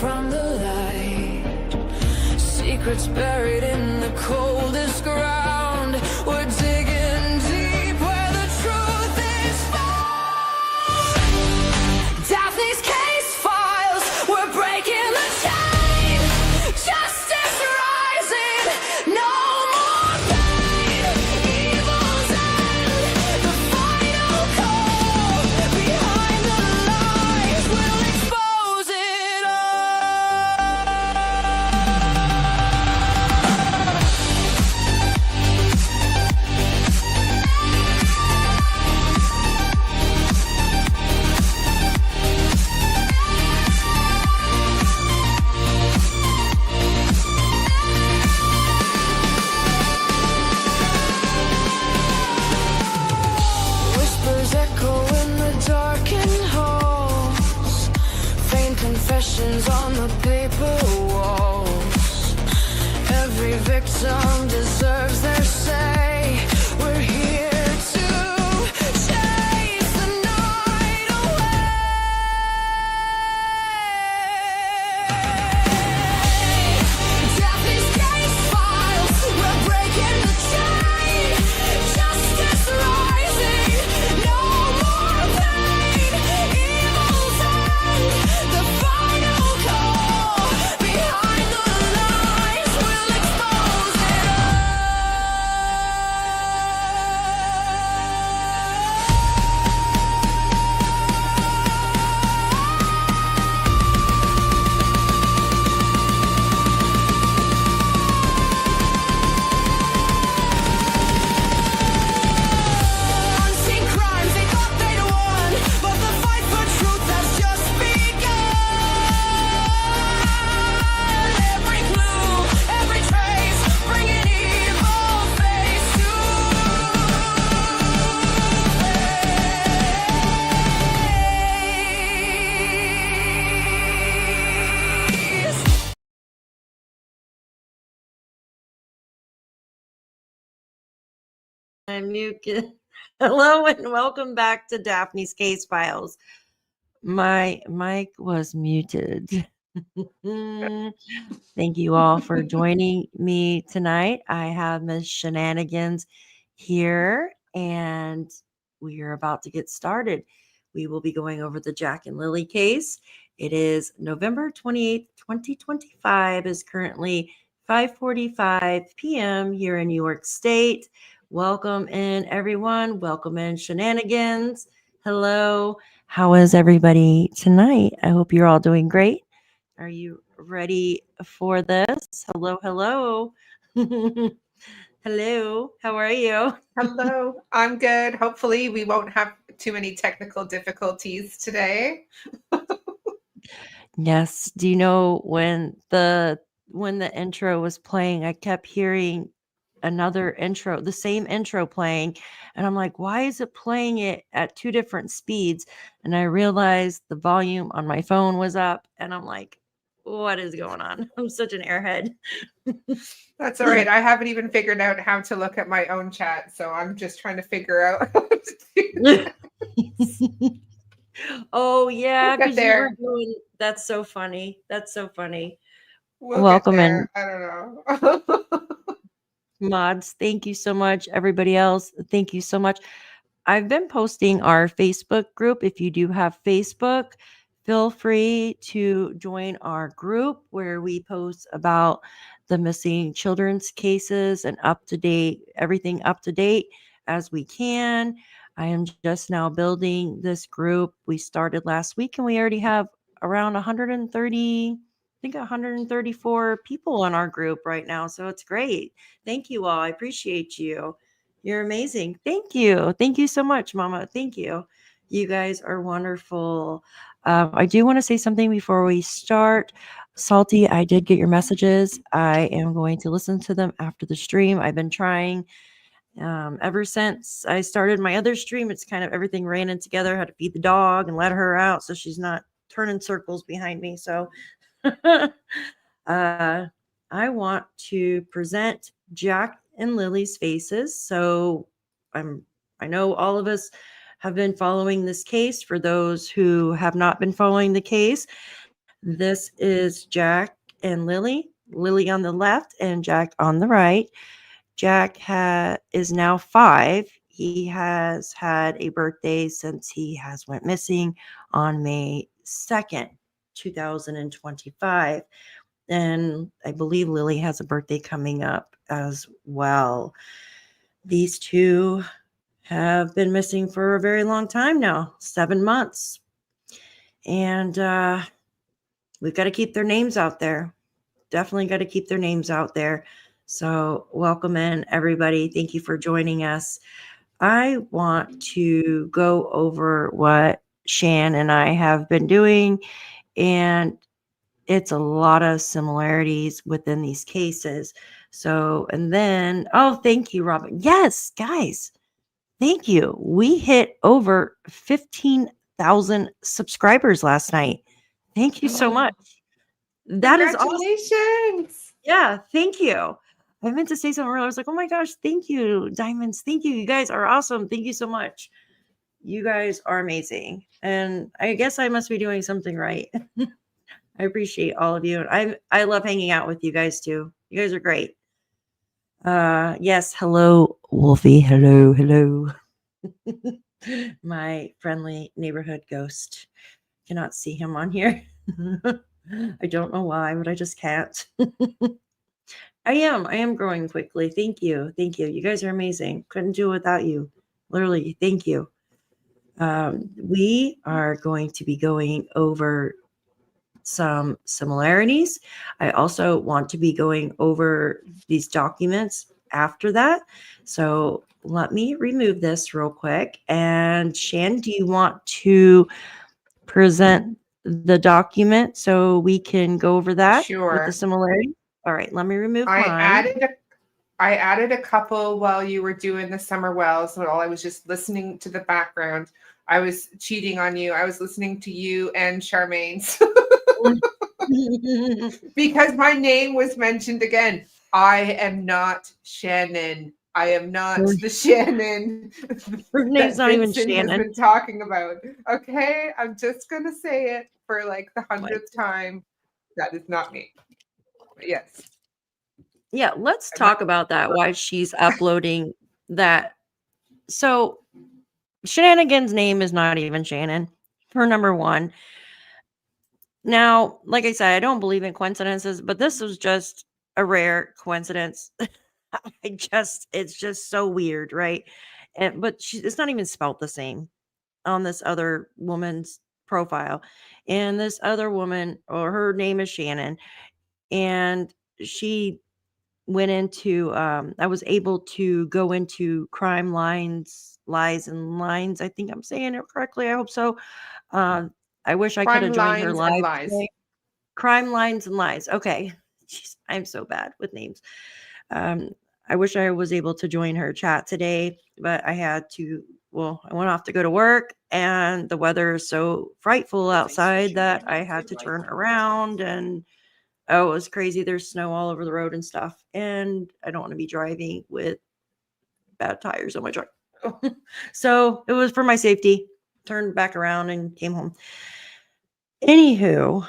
from the light. Secrets buried in the coldest ground. We're digging deep where the truth is found. Daphne's case files, we're breaking the chain. Justice rising, no more pain. Evil's end, the final call. Behind the lies, we'll expose it all. Whispers echo in the darkened halls. Faint confessions on the paper walls. Every victim deserves their say. We're here to chase the night away. Daphne's case files, we're breaking the chain. Justice rising, no more pain. Evil's end, the final call. Behind the lies, we'll expose it Unseen crimes, they thought they'd won, but the fight for truth has just begun. Every clue, every trace, bringing evil face to face. I'm muted. Hello and welcome back to Daphne's Case Files. My mic was muted. Thank you all for joining me tonight. I have Miss Shenanigans here and we are about to get started. We will be going over the Jack and Lilly case. It is November 28th, 2025 is currently 5:45 p.m. here in New York State. Welcome in, everyone. Welcome in, Shenanigans. Hello. How is everybody tonight? I hope you're all doing great. Are you ready for this? Hello, hello. Hello. How are you? Hello, I'm good. Hopefully, we won't have too many technical difficulties today. Yes. Do you know when the intro was playing, I kept hearing another intro, the same intro playing, and I'm like, why is it playing it at two different speeds? And I realized the volume on my phone was up, and I'm like, what is going on? I'm such an airhead. That's all right. I haven't even figured out how to look at my own chat, so I'm just trying to figure out how to do that. Oh yeah, We'll get because you were there. doing. That's so funny. That's so funny. We'll Welcome get in, there. I don't know. mods. Thank you so much. Everybody else, thank you so much. I've been posting our Facebook group. If you do have Facebook, feel free to join our group where we post about the missing children's cases and up to date, everything up to date as we can. I am just now building this group. We started last week and we already have around 130, I think 134 people on our group right now. So it's great. Thank you all. I appreciate you. You're amazing. Thank you. Thank you so much, Mama. Thank you. You guys are wonderful. I do want to say something before we start. Salty, I did get your messages. I am going to listen to them after the stream. I've been trying ever since I started my other stream. It's kind of everything ran in together. I had to feed the dog and let her out so she's not turning circles behind me. So I want to present Jack and Lily's faces. So I know all of us have been following this case. For those who have not been following the case, This is Jack and Lilly. Lilly on the left and Jack on the right. Jack is now 5. He has had a birthday since he has went missing on May 2nd, 2025. And I believe Lilly has a birthday coming up as well. These two have been missing for a very long time now, 7 months. And we've got to keep their names out there. Definitely got to keep their names out there. So welcome in, everybody. Thank you for joining us. I want to go over what Shan and I have been doing, and it's a lot of similarities within these cases. So, and then, oh, thank you, Robin. Yes, guys, thank you. We hit over 15,000 subscribers last night. Thank you so much. That is awesome. Congratulations. Yeah, thank you. I meant to say something earlier. I was like, oh my gosh, thank you, Diamonds. Thank you. You guys are awesome. Thank you so much. You guys are amazing. And I guess I must be doing something right. I appreciate all of you. I love hanging out with you guys too. You guys are great. Yes, hello, Wolfie. Hello. My friendly neighborhood ghost. Cannot see him on here. I don't know why, but I just can't. I am growing quickly. Thank you. You guys are amazing. Couldn't do it without you. Literally, thank you. We are going to be going over some similarities. I also want to be going over these documents after that. So let me remove this real quick. And Shan, do you want to present the document so we can go over that with the Sure. similarity? All right, let me remove I mine. added a couple while you were doing the summer wells. While I was just listening to the background, I was cheating on you. I was listening to you and Charmaine's because my name was mentioned again. I am not Shannon. I am not the Shannon Her name's that not even Vincent has Shannon. been talking about. Okay, I'm just gonna say it for like the 100th time. That is not me. But yes. Yeah, let's talk about that. Why she's uploading that. So Shenanigan's name is not even Shannon, for number one. Now, like I said, I don't believe in coincidences, but this was just a rare coincidence. It's just so weird, right? But it's not even spelt the same on this other woman's profile. And this other woman, or her name is Shannon, and she went into I was able to go into crime lines, lies and lines. I think I'm saying it correctly. I hope so. I wish I could have Crime joined her lines and live lies. today. Crime lines and lies. Okay. Jeez, I'm so bad with names. I wish I was able to join her chat today, but I had to. Well, I went off to go to work, and the weather is so frightful outside that I had to turn around, and oh, it was crazy. There's snow all over the road and stuff, and I don't want to be driving with bad tires on my truck. So it was for my safety. Turned back around and came home. Anywho,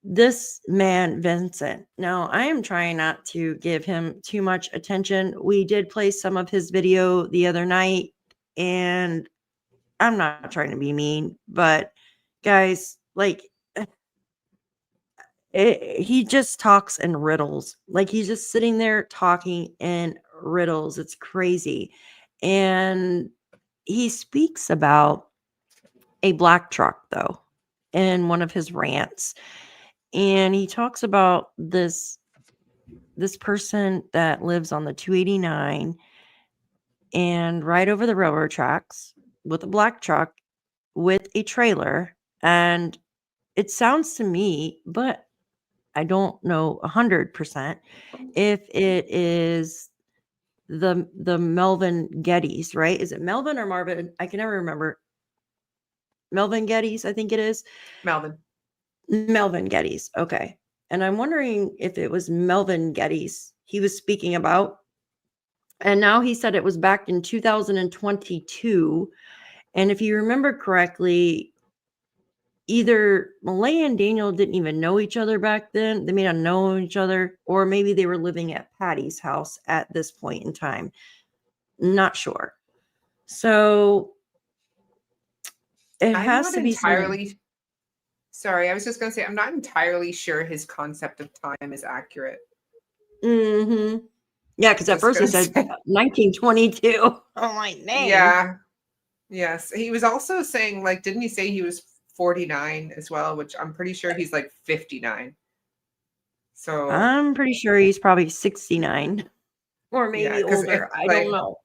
this man, Vincent. Now, I am trying not to give him too much attention. We did play some of his video the other night, and I'm not trying to be mean, but guys, like, he just talks in riddles. Like, he's just sitting there talking in riddles. It's crazy. And he speaks about a black truck, though, in one of his rants. And he talks about this person that lives on the 289 and right over the railroad tracks with a black truck with a trailer. And it sounds to me, but I don't know 100% if it is the Melvin Gettys, right? Is it Melvin or Marvin? I can never remember. Melvin Gettys, I think it is. Melvin Gettys. Okay. And I'm wondering if it was Melvin Gettys he was speaking about. And now he said it was back in 2022. And if you remember correctly, either Malay and Daniel didn't even know each other back then. They may not know each other, or maybe they were living at Patty's house at this point in time. Not sure. So it I'm has not to be something. entirely sorry, I was just going to say I'm not entirely sure his concept of time is accurate. Mm-hmm. Yeah, because at Just first he gonna said say. 1922. Oh my name. Yeah. Yes. He was also saying, like, didn't he say he was 49 as well, which I'm pretty sure he's like 59. So I'm pretty sure he's probably 69 or yeah, maybe because if older. I don't like know.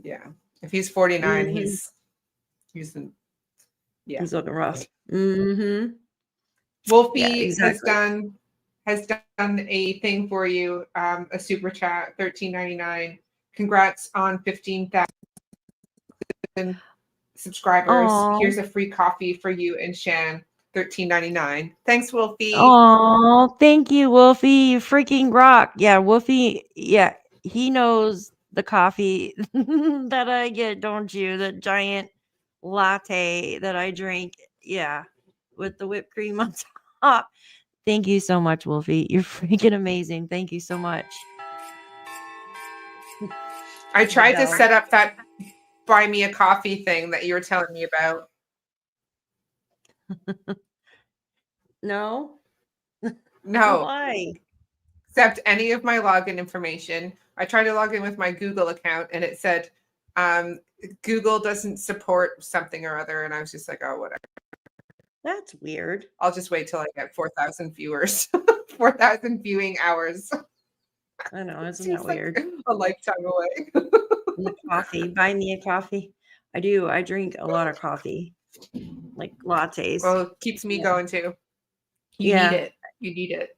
yeah, if he's 49, Mhm. he's in, yeah. He's looking rough. Mm-hmm. Wolfie Yeah, exactly. has done a thing for you, a super chat, $13.99. Congrats on 15,000 subscribers. Oh, Here's a free coffee for you and Shan, $13.99. Thanks, Wolfie. oh, thank you, Wolfie. You freaking rock. Yeah, Wolfie. Yeah, he knows the coffee that I get, don't you? The giant latte that I drink. Yeah, with the whipped cream on top. Thank you so much, Wolfie. You're freaking amazing. Thank you so much. I tried to bell. set up that buy me a coffee thing that you were telling me about. No? No, Why? accept any of my login information. I tried to log in with my Google account and it said Google doesn't support something or other. And I was just like, oh, whatever. That's weird. I'll just wait till I get 4,000 viewers, 4,000 viewing hours. I know, isn't Seems that like weird? a lifetime away. And the coffee. Buy me a coffee. I do. I drink a lot of coffee, like lattes. Well, it keeps me Yeah. going too. You need Yeah, it. You need it.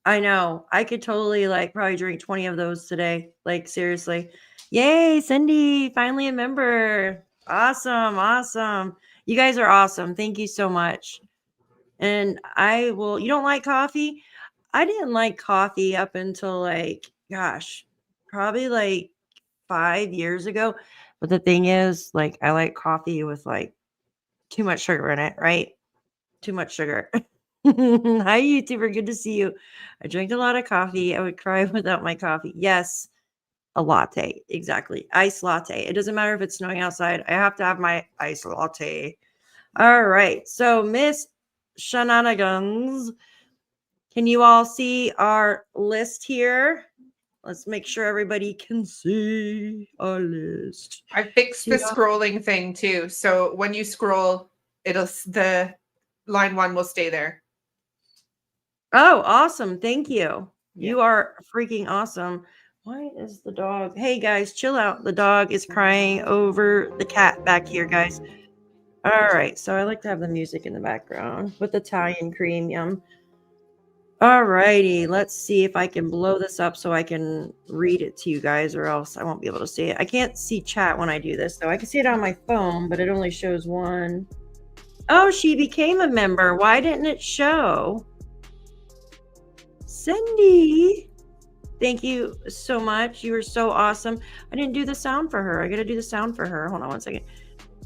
I know. I could totally like probably drink 20 of those today. Like seriously. Yay, Cindy, finally a member. Awesome, awesome. You guys are awesome. Thank you so much. And I will, you don't like coffee? I didn't like coffee up until like, gosh, probably like 5 years ago. But the thing is, like, I like coffee with like too much sugar in it, right? Too much sugar. Hi, YouTuber. Good to see you. I drink a lot of coffee. I would cry without my coffee. Yes, a latte. Exactly. Iced latte. It doesn't matter if it's snowing outside. I have to have my iced latte. All right. So, Miss Shenanigans, can you all see our list here? Let's make sure everybody can see our list. I fixed the scrolling thing too. So when you scroll, the line 1 will stay there. Oh, awesome. Thank you. Yeah. You are freaking awesome. Why is the dog? Hey, guys, chill out. The dog is crying over the cat back here, guys. All right. So I like to have the music in the background with Italian cream. Yum. All righty. Let's see if I can blow this up so I can read it to you guys, or else I won't be able to see it. I can't see chat when I do this, though. I can see it on my phone, but it only shows one. Oh, she became a member. Why didn't it show? Cindy, thank you so much. You were so awesome. I didn't do the sound for her. I got to do the sound for her. Hold on one second.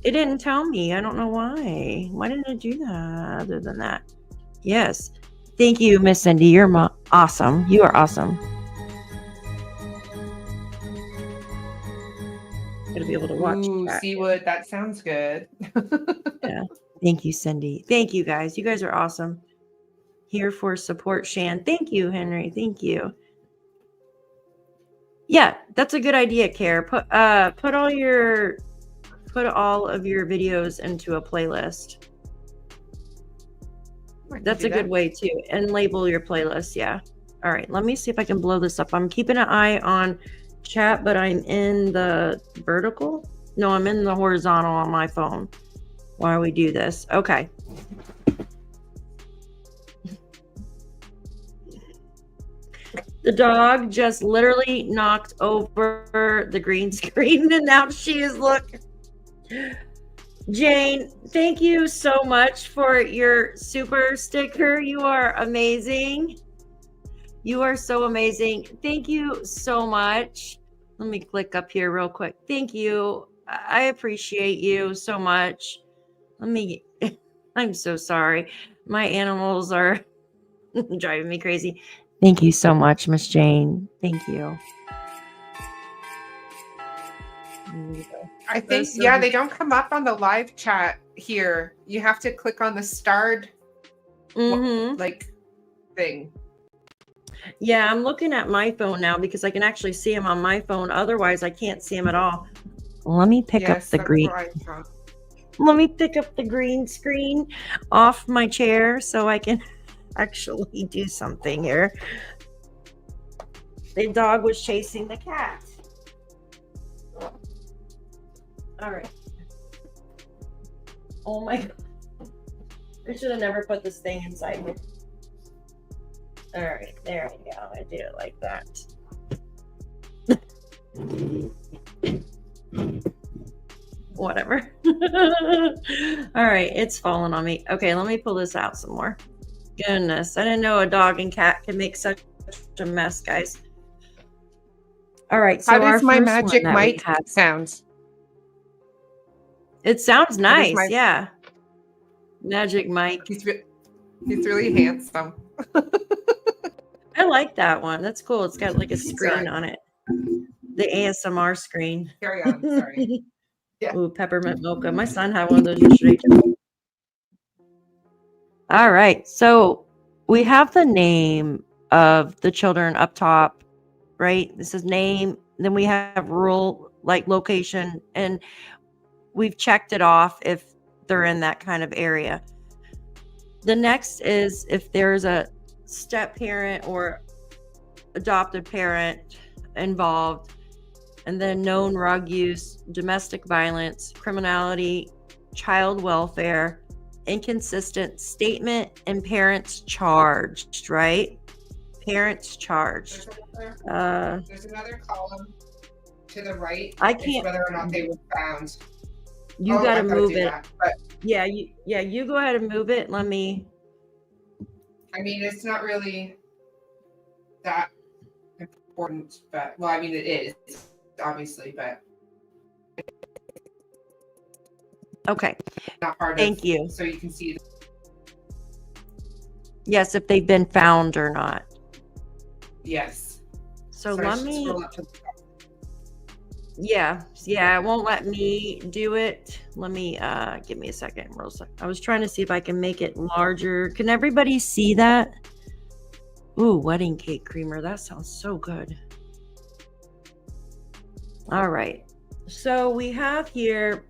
It didn't tell me. I don't know why. Why didn't it do that other than that? Yes. Thank you, Miss Cindy. You're awesome. You are awesome. Got to be able to watch. Ooh, chat. Seawood, that sounds good. Yeah. Thank you, Cindy. Thank you, guys. You guys are awesome. Here for support, Shan. Thank you, Henry. Thank you. Yeah, that's a good idea, Care. Put all of your videos into a playlist. That's a good way too. And label your playlist. Yeah. All right. Let me see if I can blow this up. I'm keeping an eye on chat, but I'm in the vertical. No, I'm in the horizontal on my phone while we do this. Okay. The dog just literally knocked over the green screen and now she is looking. Jane, thank you so much for your super sticker. You are amazing. You are so amazing. Thank you so much. Let me click up here real quick. Thank you. I appreciate you so much. Let me I'm so sorry. My animals are driving me crazy. Thank you so much, Miss Jane. Thank you. I think, so yeah, good. they don't come up on the live chat here. You have to click on the starred Mhm. like thing. Yeah, I'm looking at my phone now because I can actually see them on my phone. Otherwise, I can't see them at all. Let me pick up Yes, the that's green. what I thought. Let me pick up the green screen off my chair so I can actually do something here. The dog was chasing the cat. All right. Oh my God. I should have never put this thing inside me. All right, there we go. I do it like that. Whatever. All right, it's falling on me. Okay, let me pull this out some more. Goodness, I didn't know a dog and cat can make such a mess, guys. All right, so How our does my first magic one that we mic had, sound? it sounds How does nice, my- yeah. Magic Mike. He's really handsome. I like that one. That's cool. It's got like a screen Sorry. on it. The ASMR screen. Carry on. Sorry. Yeah. Ooh, peppermint mocha. My son had one of those yesterday too. All right. So we have the name of the children up top, right? This is name. Then we have rural, like location, and we've checked it off if they're in that kind of area. The next is if there's a step parent or adopted parent involved, and then known rug use, domestic violence, criminality, child welfare, inconsistent statement, and parents charged, right? Parents charged. There's another column to the right. I It's can't. whether or not they were found. You Oh, got to I gotta move do it. that. But Yeah, you go ahead and move it. Let me. I mean, it's not really that important, but well, I mean, it is obviously, but Okay. not part of. Thank you. So you can see. Yes, if they've been found or not. Yes. So Sorry, I let should me. scroll up to the top. Yeah, it won't let me do it. Let me give me a second, Rosa. I was trying to see if I can make it larger. Can everybody see that? Ooh, wedding cake creamer. That sounds so good. All right. So we have here,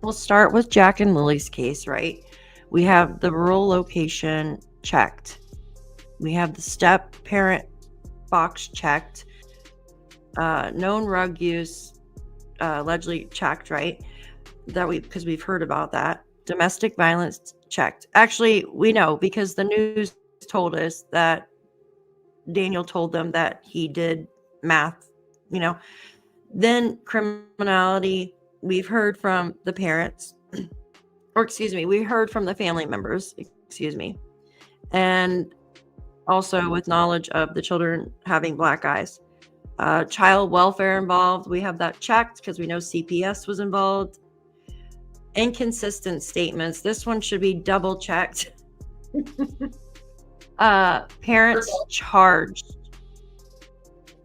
we'll start with Jack and Lily's case, right? We have the rural location checked. We have the step parent box checked. Known rug use allegedly checked, right? Because we've heard about that. Domestic violence checked. Actually, we know because the news told us that Daniel told them that he did math, Then criminality, we've heard from the parents, or excuse me, we heard from the family members, and also with knowledge of the children having black eyes. Child welfare involved, we have that checked because we know CPS was involved. Inconsistent statements, this one should be double checked. Parents Triple. charged.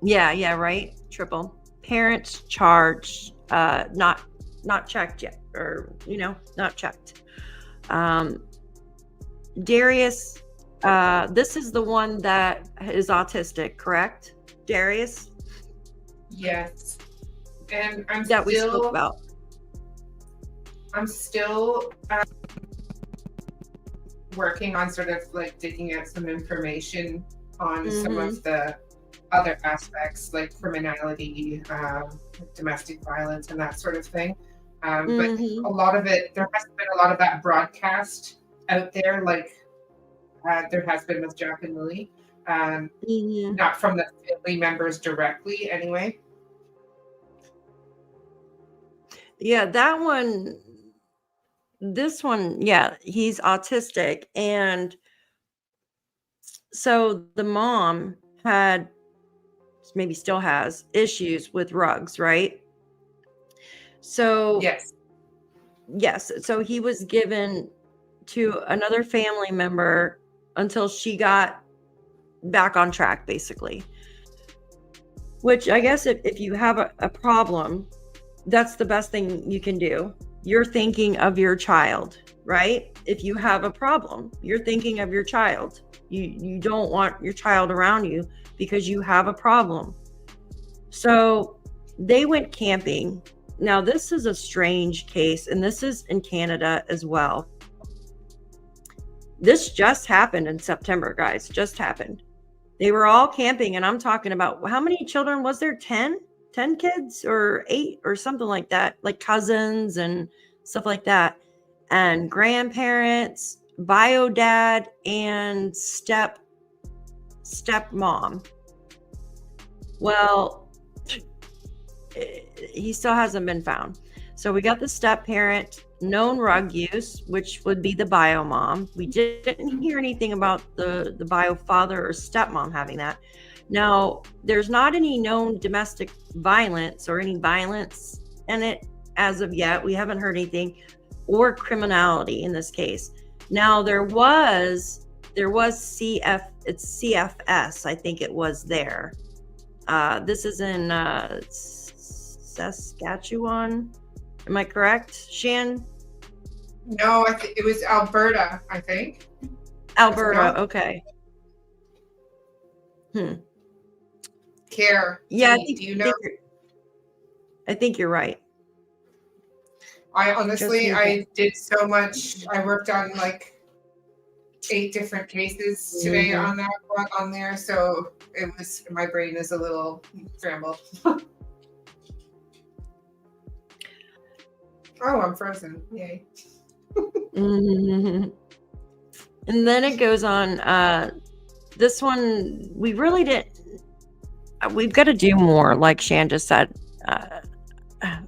Yeah, right. Triple. Parents charged. Not checked yet, or not checked. Darius, this is the one that is autistic, correct? Darius? Yes. And I'm That we spoke still about. working on sort of like digging out some information on some Mhm. of the other aspects like criminality, domestic violence, and that sort of thing. But Mhm. a lot of it, there hasn't been a lot of that broadcast out there, like there has been with Jack and Lilly. Mhm. Not from the family members directly, anyway. Yeah, that one. This one, yeah, he's autistic, and so the mom had, maybe still has, issues with rugs, right? So Yes. yes, so he was given to another family member until she got back on track, basically. Which I guess if you have a problem, that's the best thing you can do. You're thinking of your child, right? If you have a problem, you're thinking of your child. You don't want your child around you because you have a problem. So they went camping. Now, this is a strange case, and this is in Canada as well. This just happened in September, guys. Just happened. They were all camping, and I'm talking about how many children was there? 10 kids or 8 or something like that, like cousins and stuff like that, and grandparents, bio dad, and stepmom. Well, he still hasn't been found. So we got the step parent, known rug use, which would be the bio mom. We didn't hear anything about the bio father or stepmom having that. Now, there's not any known domestic violence or any violence in it as of yet. We haven't heard anything, or criminality in this case. Now, there was CFS, I think it was there. This is in Saskatchewan. Am I correct, Shan? No, I think it was Alberta, I think. Alberta, okay. Care. Yeah, do you know? I think you're right. I honestly, I did so much. I worked on like 8 different cases today on there. So it was, my brain is a little scrambled. Oh, I'm frozen. Yay. And then it goes on. This one, we really didn't. We've got to do more, like Shan just said,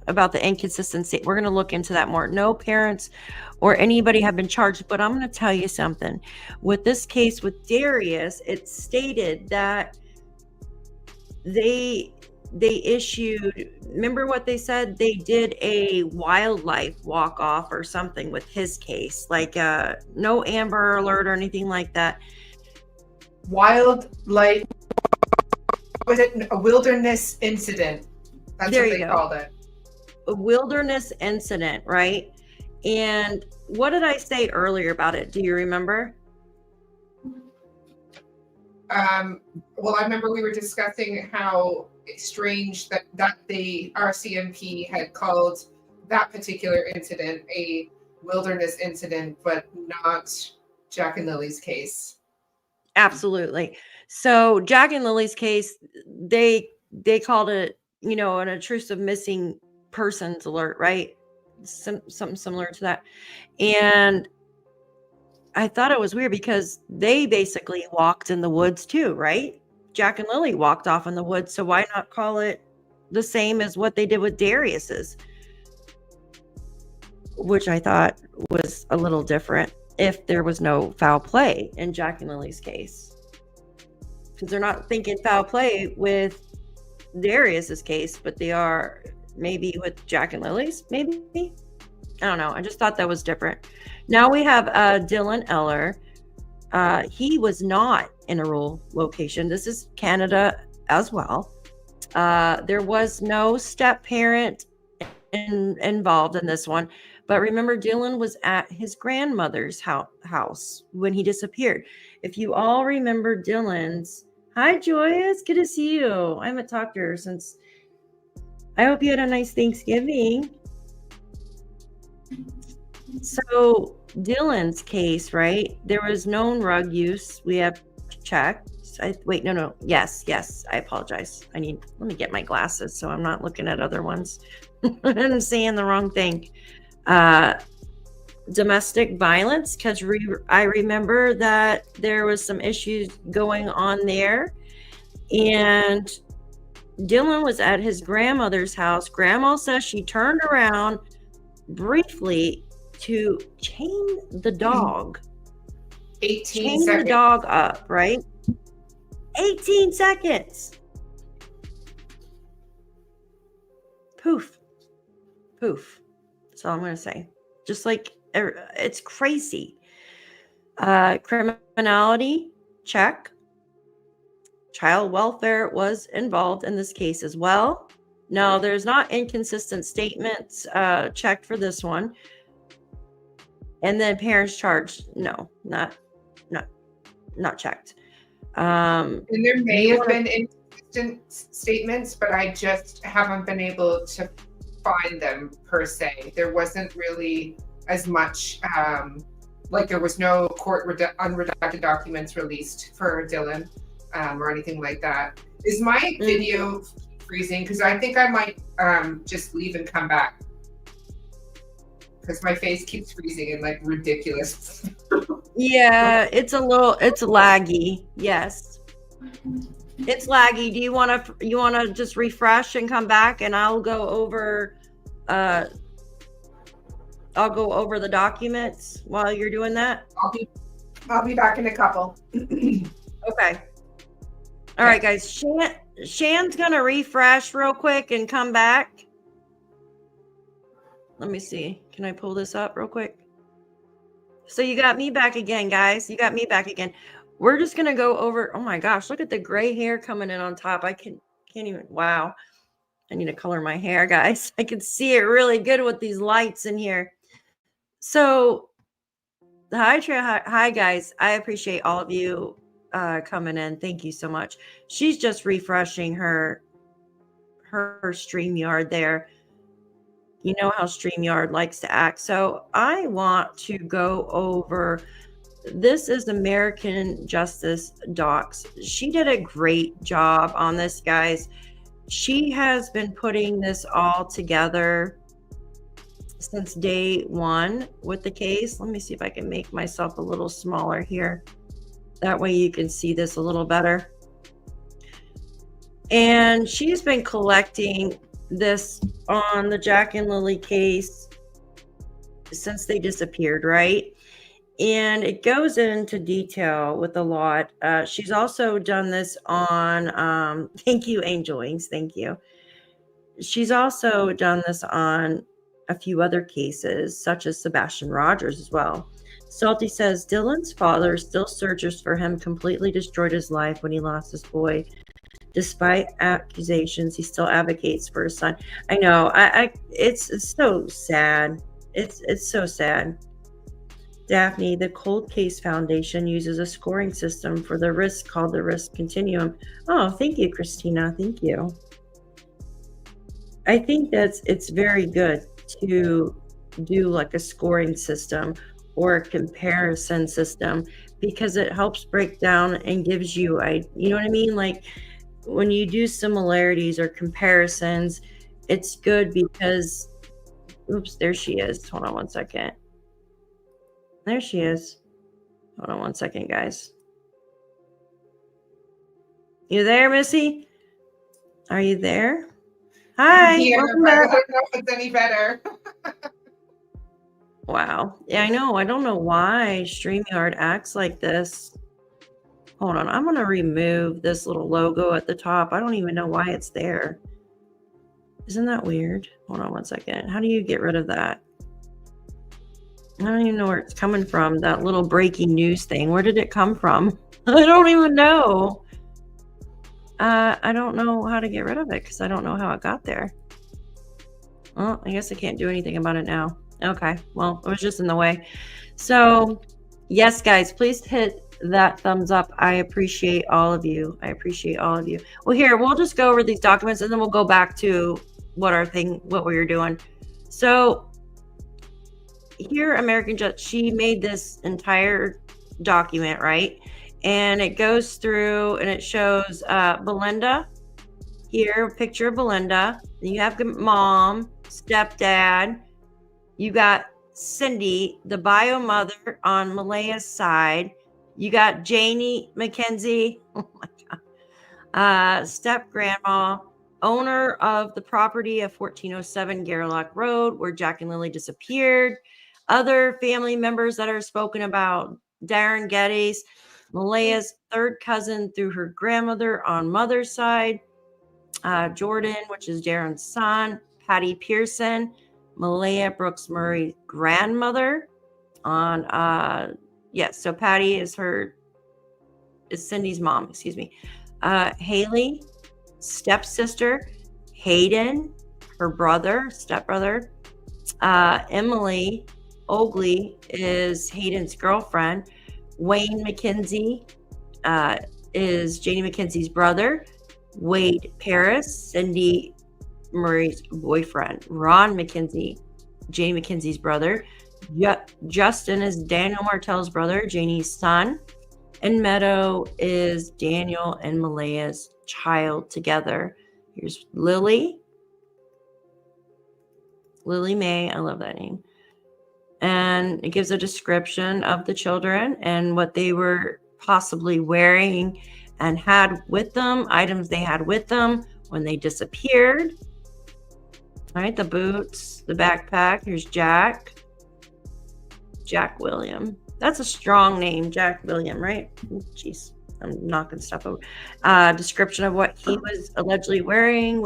about the inconsistency. We're going to look into that more. No parents or anybody have been charged, but I'm going to tell you something. With this case with Darius, it stated that they issued, remember what they said? They did a wildlife walk off or something with his case, like no Amber Alert or anything like that. Wildlife, was it a wilderness incident? That's There what you they go. called it. A wilderness incident, right? And what did I say earlier about it? Do you remember? Well, I remember we were discussing how strange that the RCMP had called that particular incident a wilderness incident, but not Jack and Lilly's case. Absolutely. So Jack and Lily's case, they called it, an intrusive missing persons alert, right? Something similar to that. And I thought it was weird because they basically walked in the woods too, right? Jack and Lilly walked off in the woods. So why not call it the same as what they did with Darius's? Which I thought was a little different if there was no foul play in Jack and Lily's case. Because they're not thinking foul play with Darius's case, but they are maybe with Jack and Lily's, maybe? I don't know. I just thought that was different. Now we have Dylan Eller. He was not in a rural location. This is Canada as well. There was no step parent involved in this one. But remember, Dylan was at his grandmother's house when he disappeared. If you all remember Dylan's, hi, Joy, it's good to see you. I haven't talked to her since. I hope you had a nice Thanksgiving. So Dylan's case, right? There was known rug use. We have checked. No. Yes. I apologize. Let me get my glasses so I'm not looking at other ones and saying the wrong thing. Domestic violence, because I remember that there was some issues going on there, and Dylan was at his grandmother's house. Grandma says she turned around briefly to chain the dog. 18 chain seconds. the dog up, right? 18 seconds. Poof. That's all I'm going to say. Just like, it's crazy. Criminality, check. Child welfare was involved in this case as well. No, there's not inconsistent statements checked for this one. And then parents charged, no, not checked. And there may have been inconsistent statements, but I just haven't been able to find them per se. There wasn't really as much, like there was no court unredacted documents released for Dylan or anything like that. Is my video freezing? Because I think I might just leave and come back. Because my face keeps freezing and like ridiculous. Yeah, it's laggy. Yes. It's laggy. Do you want to just refresh and come back, and I'll go over the documents while you're doing that? I'll be back in a couple. Okay. All right, guys. Shan's going to refresh real quick and come back. Let me see. Can I pull this up real quick? So you got me back again, guys. You got me back again. We're just going to go over. Oh my gosh, look at the gray hair coming in on top. I can't even. Wow. I need to color my hair, guys. I can see it really good with these lights in here. So hi guys. I appreciate all of you coming in. Thank you so much. She's just refreshing her StreamYard there. You know how StreamYard likes to act. So I want to go over, this is American Justice Docs. She did a great job on this, guys. She has been putting this all together since day one with the case. Let me see if I can make myself a little smaller here. That way you can see this a little better. And she's been collecting this on the Jack and Lilly case since they disappeared, right? And it goes into detail with a lot. She's also done this on, thank you, Angel Wings, thank you. She's also done this on a few other cases, such as Sebastian Rogers as well. Salty says, Dylan's father still searches for him, completely destroyed his life when he lost his boy. Despite accusations, he still advocates for his son. I know. It's so sad. It's so sad. Daphne, the Cold Case Foundation uses a scoring system for the risk called the risk continuum. Oh, thank you, Christina. Thank you. I think it's very good to do like a scoring system or a comparison system, because it helps break down and gives you, you know what I mean? Like, when you do similarities or comparisons, it's good because, oops, there she is. Hold on one second. There she is. Hold on one second, guys. You there, Missy? Are you there? Hi. Yeah, Welcome but I back. don't know if it's any better. Wow. Yeah, I know. I don't know why StreamYard acts like this. Hold on. I'm going to remove this little logo at the top. I don't even know why it's there. Isn't that weird? Hold on one second. How do you get rid of that? I don't even know where it's coming from. That little breaking news thing. Where did it come from? I don't even know. I don't know how to get rid of it because I don't know how it got there. Well, I guess I can't do anything about it now. Okay. Well, it was just in the way. So, yes, guys, please hit that thumbs up. I appreciate all of you. I appreciate all of you. Well, here, we'll just go over these documents and then we'll go back to what we were doing. So here, American Judge, she made this entire document, right? And it goes through and it shows Belinda here, a picture of Belinda. You have mom, stepdad. You got Cindy, the bio mother on Malaya's side. You got Janie McKenzie, oh my God, step grandma, owner of the property of 1407 Gairloch Road, where Jack and Lilly disappeared. Other family members that are spoken about: Darren Geddes, Malaya's third cousin through her grandmother on mother's side, Jordan, which is Darren's son, Patty Pearson, Malaya Brooks Murray's grandmother on Yes. So Patty is Cindy's mom. Excuse me. Haley, stepsister. Hayden, her stepbrother. Emily Oakley is Hayden's girlfriend. Wayne McKenzie is Janie McKenzie's brother. Wade Paris, Cindy Murray's boyfriend. Ron McKenzie, Janie McKenzie's brother. Justin is Daniel Martell's brother, Janie's son. And Meadow is Daniel and Malaya's child together. Here's Lily May. I love that name. And it gives a description of the children and what they were possibly wearing and had with them, items they had with them when they disappeared. All right, the boots, the backpack. Here's Jack William. That's a strong name, Jack William, right? Jeez, I'm knocking stuff over. Description of what he was allegedly wearing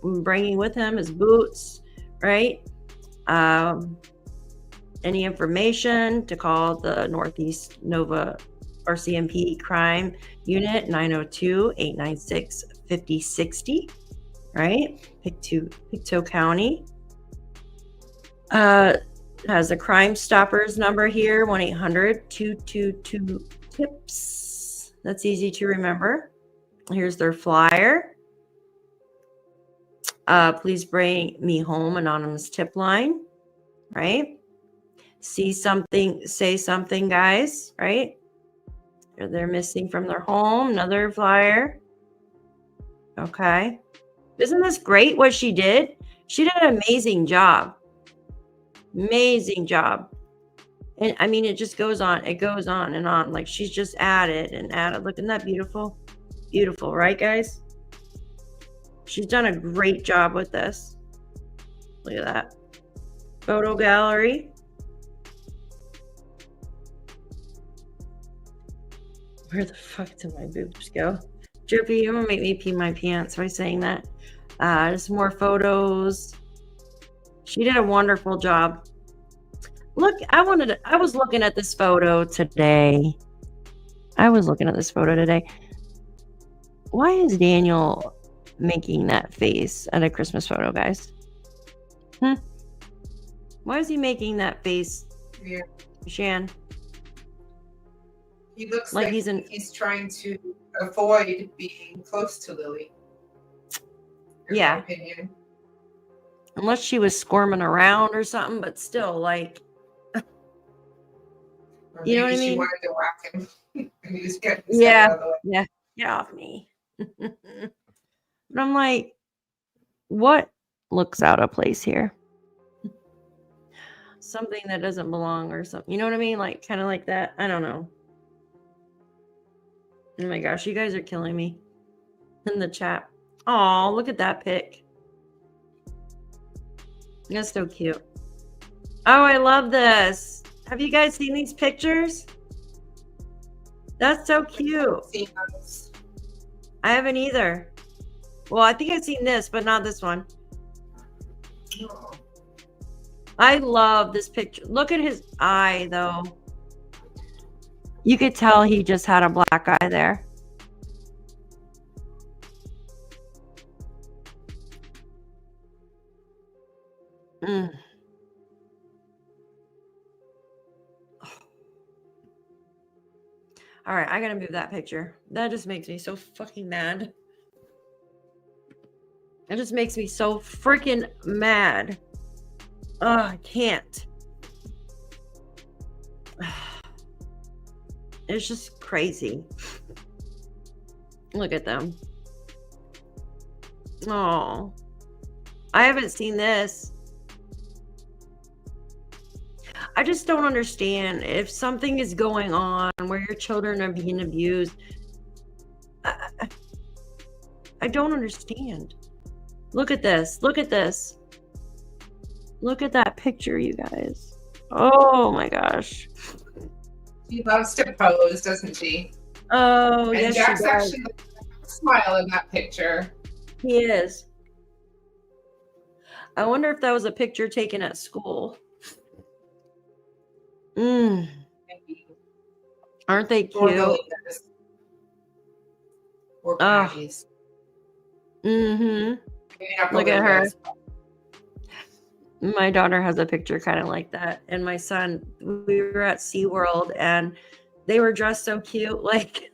bringing with him, his boots, right? Any information to call the Northeast Nova RCMP crime unit 902-896-5060, right? PICTOU County. Has a Crime Stoppers number here, 1-800-222-TIPS. That's easy to remember. Here's their flyer. Please bring me home, anonymous tip line, right? See something, say something, guys, right? They're missing from their home, another flyer. Okay. Isn't this great what she did? She did an amazing job. Amazing job. And I mean, it just goes on. It goes on and on. Like she's just added and added. Look, isn't that beautiful? Beautiful, right, guys? She's done a great job with this. Look at that. Photo gallery. Where the fuck did my boobs go? Drippy, you're gonna make me pee my pants by saying that. Just more photos. She did a wonderful job. Look, I was looking at this photo today. Why is Daniel making that face at a Christmas photo, guys? Why is he making that face, Yeah. Shan? He looks Like like he's trying to avoid being close to Lily. In Yeah. my opinion. Unless she was squirming around or something, but still, like, Or you know what I maybe she mean? wanted to whack him. And he was getting Yeah. out of the way. Yeah, get off me. But I'm like, what looks out of place here? Something that doesn't belong or something. You know what I mean? Like, kind of like that. I don't know. Oh my gosh, you guys are killing me in the chat. Oh, look at that pic. That's so cute. Oh, I love this. Have you guys seen these pictures? That's so cute. See those? I haven't either. Well, I think I've seen this, but not this one. Oh. I love this picture. Look at his eye, though. You could tell he just had a black eye there. Mm. All right, I gotta move that picture. That just makes me so fucking mad. It just makes me so freaking mad. Oh, I can't. It's just crazy. Look at them. Oh, I haven't seen this. I just don't understand if something is going on where your children are being abused. I don't understand. Look at this. Look at this. Look at that picture, you guys. Oh my gosh. She loves to pose, doesn't she? Oh, And yes, Jack's she does. actually smile in that picture. He is. I wonder if that was a picture taken at school. Maybe. Aren't they Or cute? Lilliness. Or Oh. Patty's. Mm-hmm. Maybe not Look at her. Lilliness. My daughter has a picture kind of like that. And my son, we were at SeaWorld and they were dressed so cute. Like,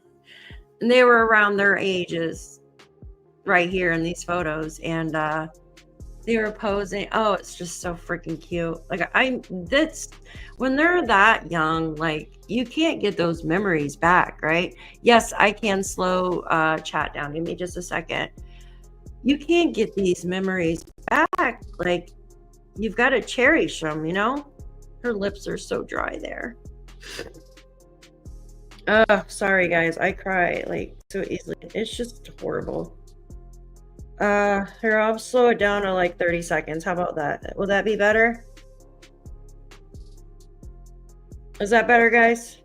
and they were around their ages right here in these photos. And they were posing. Oh, it's just so freaking cute. Like, that's when they're that young, like, you can't get those memories back, right? Yes, I can slow chat down. Give me just a second. You can't get these memories back. Like, you've got to cherish them, you know? Her lips are so dry there. Sorry guys, I cry like so easily. It's just horrible. Here, I'll slow it down to like 30 seconds. How about that? Will that be better? Is that better, guys?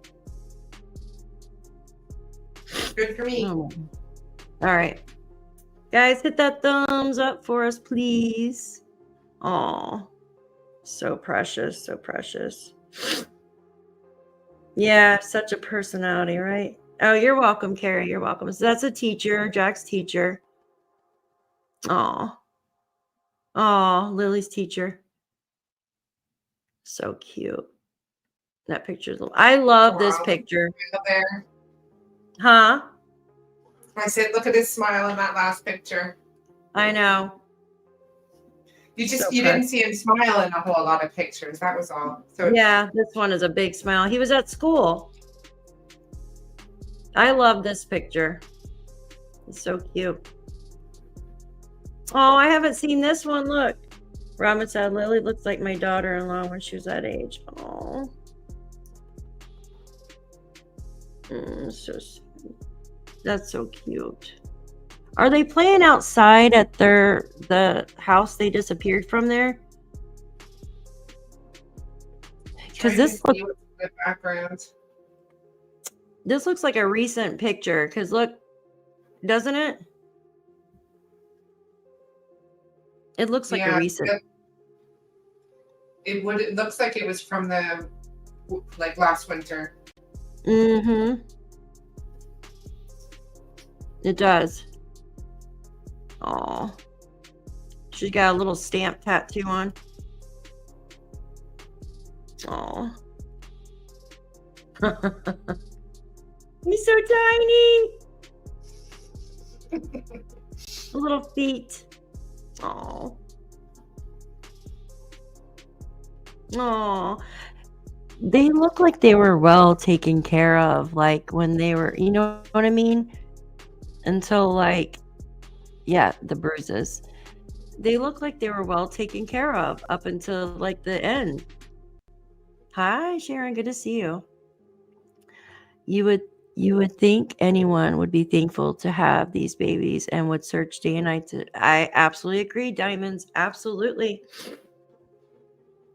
Good for me. Oh. All right. Guys, hit that thumbs up for us, please. Oh, so precious, so precious. Yeah, such a personality, right? Oh, you're welcome, Carrie. You're welcome. So that's a teacher, Jack's teacher. Oh, Lily's teacher. So cute. That picture's. I love this Wow. picture. There. Huh? I said, look at his smile in that last picture. I know. You just So you didn't see him smile in a whole lot of pictures. That was all. So yeah, this one is a big smile. He was at school. I love this picture. It's so cute. Oh, I haven't seen this one. Look. Robin said, Lily looks like my daughter-in-law when she was that age. Oh. That's so cute. Are they playing outside at the house they disappeared from there? Because this looks the background. This looks like a recent picture. Because look, doesn't it? It looks like a recent. It looks like it was from the like last winter. Mm-hmm. It does. Oh, she's got a little stamp tattoo on. Oh. He's so tiny. Little feet. Oh. Oh. They look like they were well taken care of, like when they were, you know what I mean? Until like, yeah, the bruises. They look like they were well taken care of up until like the end. Hi, Sharon. Good to see you. You would think anyone would be thankful to have these babies and would search day and night to. I absolutely agree, Diamonds. Absolutely.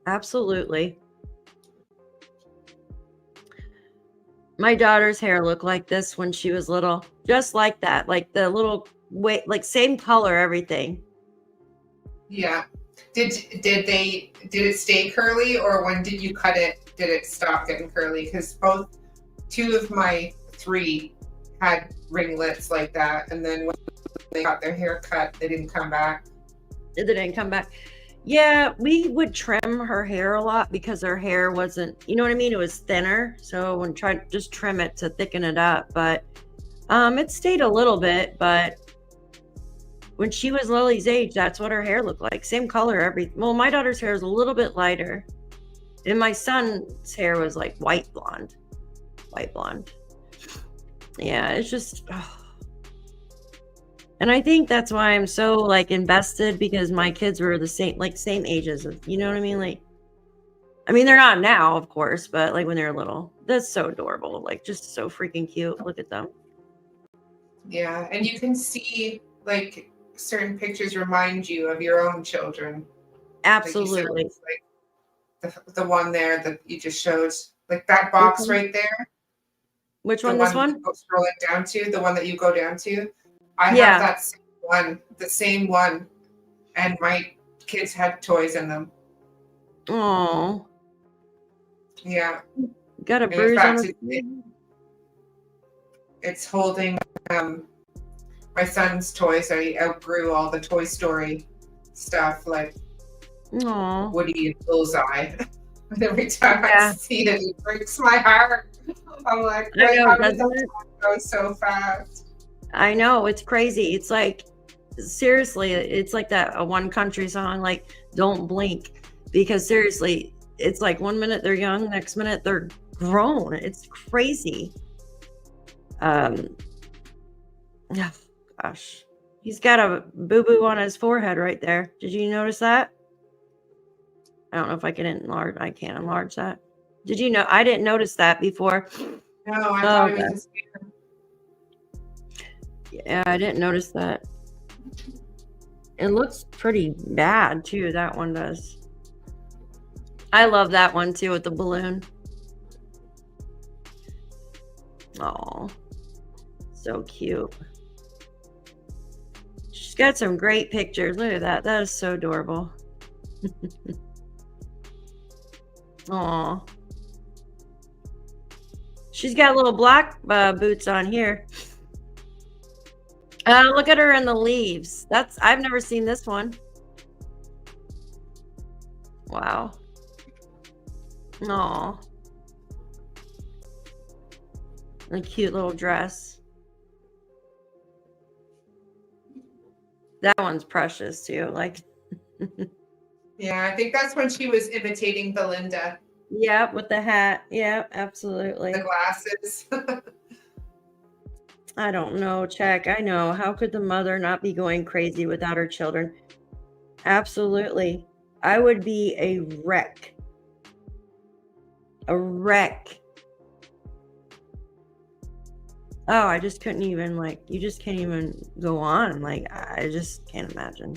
Absolutely. My daughter's hair looked like this when she was little. Just like that. Like the little like same color, everything. Yeah. Did it stay curly, or when did you cut it, did it stop getting curly? Because two of my three had ringlets like that, and then when they got their hair cut, they didn't come back. They didn't come back. Yeah, we would trim her hair a lot because her hair wasn't, you know what I mean? It was thinner. So when try to just trim it to thicken it up. But it stayed a little bit. But when she was Lily's age, that's what her hair looked like. Same color, everything. Well, my daughter's hair is a little bit lighter. And my son's hair was like white blonde. White blonde. Yeah, it's just... Oh. And I think that's why I'm so like invested, because my kids were the same ages of, you know what I mean? Like, I mean, they're not now, of course, but like when they're little. That's so adorable. Like, just so freaking cute. Look at them. Yeah, and you can see like certain pictures remind you of your own children. Absolutely. Like the one there that you just showed, like that box right there. Which one? This one? Scrolling down to the one that you go down to. I have that same one, the same one, and my kids had toys in them. Oh. Yeah. Got a bruise on his... it's holding my son's toys. I outgrew all the Toy Story stuff, like Aw. Woody and Bullseye. And every time Yeah. I see it, it breaks my heart. I'm like, I know, how did doesn't that it? go so fast? I know, it's crazy. It's like, seriously, it's like that a One Country song, like "Don't Blink," because seriously, it's like 1 minute they're young, next minute they're grown. It's crazy. Yeah, gosh, he's got a boo-boo on his forehead right there. Did you notice that? I don't know if I can enlarge. I can't enlarge that. Did you know? I didn't notice that before. No, I Oh, thought it okay. was just Yeah, I didn't notice that. It looks pretty bad too. That one does. I love that one too with the balloon. Oh, so cute. She's got some great pictures. Look at that. That is so adorable. Aw. She's got little black boots on here. Look at her in the leaves. I've never seen this one. Wow. Aw. A cute little dress. That one's precious too. Like, yeah, I think that's when she was imitating Belinda, yeah, with the hat. Yeah, absolutely. the glasses. I don't know, Check. I know. How could the mother not be going crazy without her children? Absolutely. I would be a wreck. A wreck. Oh, I just couldn't even, like, you just can't even go on. Like, I just can't imagine.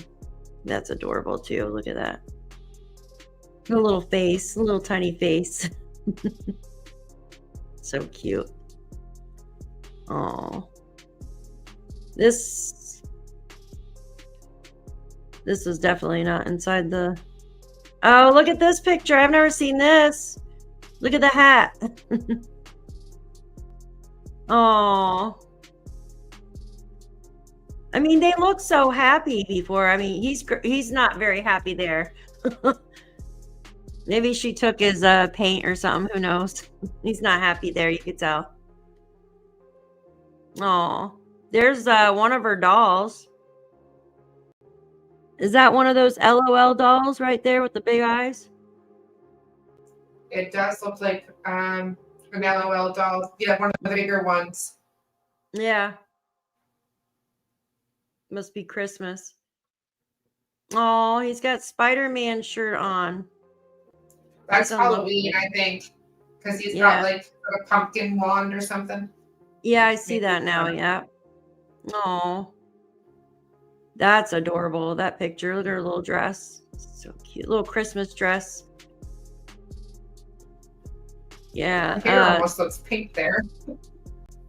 That's adorable too. Look at that. A little face, a little tiny face. So cute. Oh, this is definitely not inside the. Oh, look at this picture. I've never seen this. Look at the hat. Oh, I mean, they look so happy before. I mean, he's not very happy there. Maybe she took his paint or something. Who knows? He's not happy there. You could tell. Oh, there's one of her dolls. Is that one of those LOL dolls right there with the big eyes? It does look like an LOL doll. Yeah, one of the bigger ones. Yeah. Must be Christmas. Oh, he's got Spider-Man shirt on. That's That's a little- Halloween, I think, because he's Yeah. got like a pumpkin wand or something. Yeah, I see that now. Yeah. Oh, that's adorable. That picture. Look at her little dress. So cute. Little Christmas dress. Yeah. Her hair almost looks pink there.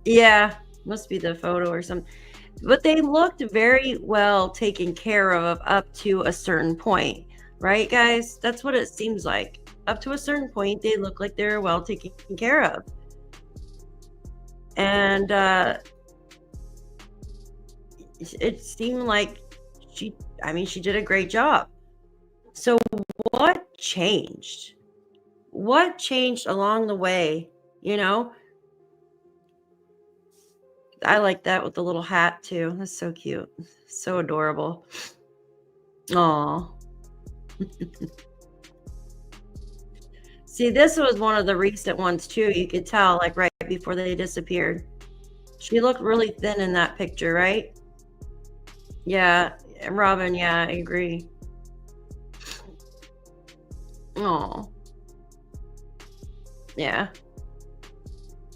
Yeah. Must be the photo or something. But they looked very well taken care of up to a certain point. Right, guys? That's what it seems like. Up to a certain point, they look like they're well taken care of. And it seemed like she did a great job. So what changed? What changed along the way? You know? I like that with the little hat too. That's so cute. So adorable. Aw. See, this was one of the recent ones too. You could tell, like, right before they disappeared. She looked really thin in that picture, right? Yeah, Robin, yeah, I agree. Oh. Yeah.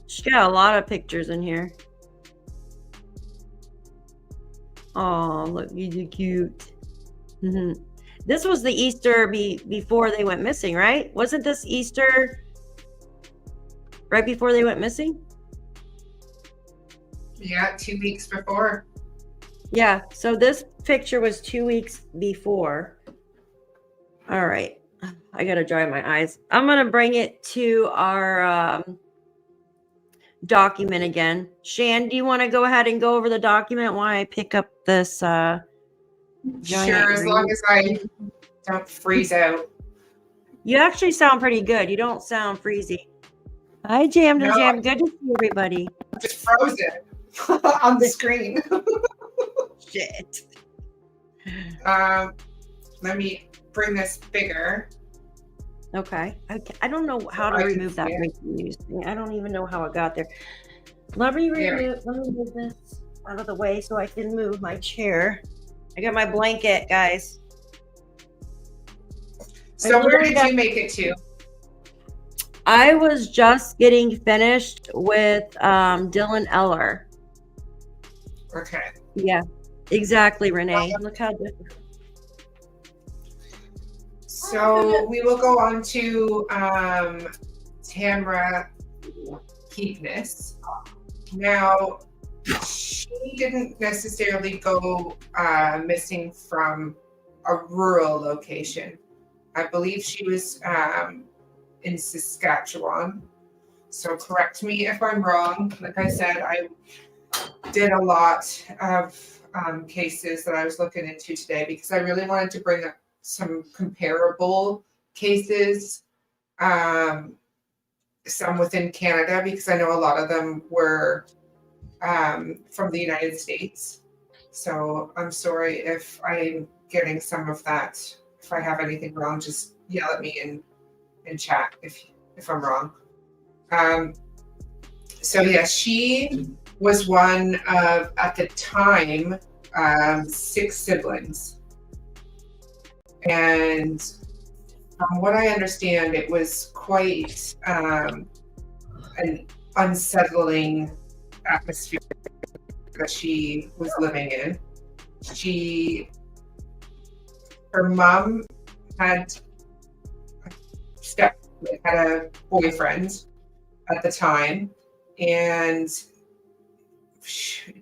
She got a lot of pictures in here. Oh, look, you cute. This was the Easter before they went missing, right? Wasn't this Easter right before they went missing? Yeah, 2 weeks before. Yeah, so this picture was 2 weeks before. All right. I got to dry my eyes. I'm going to bring it to our document again. Shan, do you want to go ahead and go over the document while I pick up this giant Sure, as long read? as I don't freeze out. You actually sound pretty good. You don't sound freezy. Hi, Jam to No, Jam. Good to see everybody. I'm just frozen on the screen. Shit. Let me bring this bigger. Okay. I don't know how to I can remove that see it. breaking news thing. I don't even know how it got there. Let me move this out of the way so I can move my chair. I got my blanket, guys. So where did you make it to? I was just getting finished with Dylan Eller. Okay. Yeah, exactly, Renee. Look how different. So we will go on to Tamra Keepness. Now, she didn't necessarily go missing from a rural location. I believe she was in Saskatchewan. So correct me if I'm wrong. Like I said, I did a lot of cases that I was looking into today because I really wanted to bring up some comparable cases, some within Canada, because I know a lot of them were from the United States. So I'm sorry if I'm getting some of that. If I have anything wrong, just yell at me in chat if I'm wrong. So yeah, she was one of, at the time, 6 siblings. And from what I understand, it was quite an unsettling atmosphere that she was living in. Her mom had a boyfriend at the time, and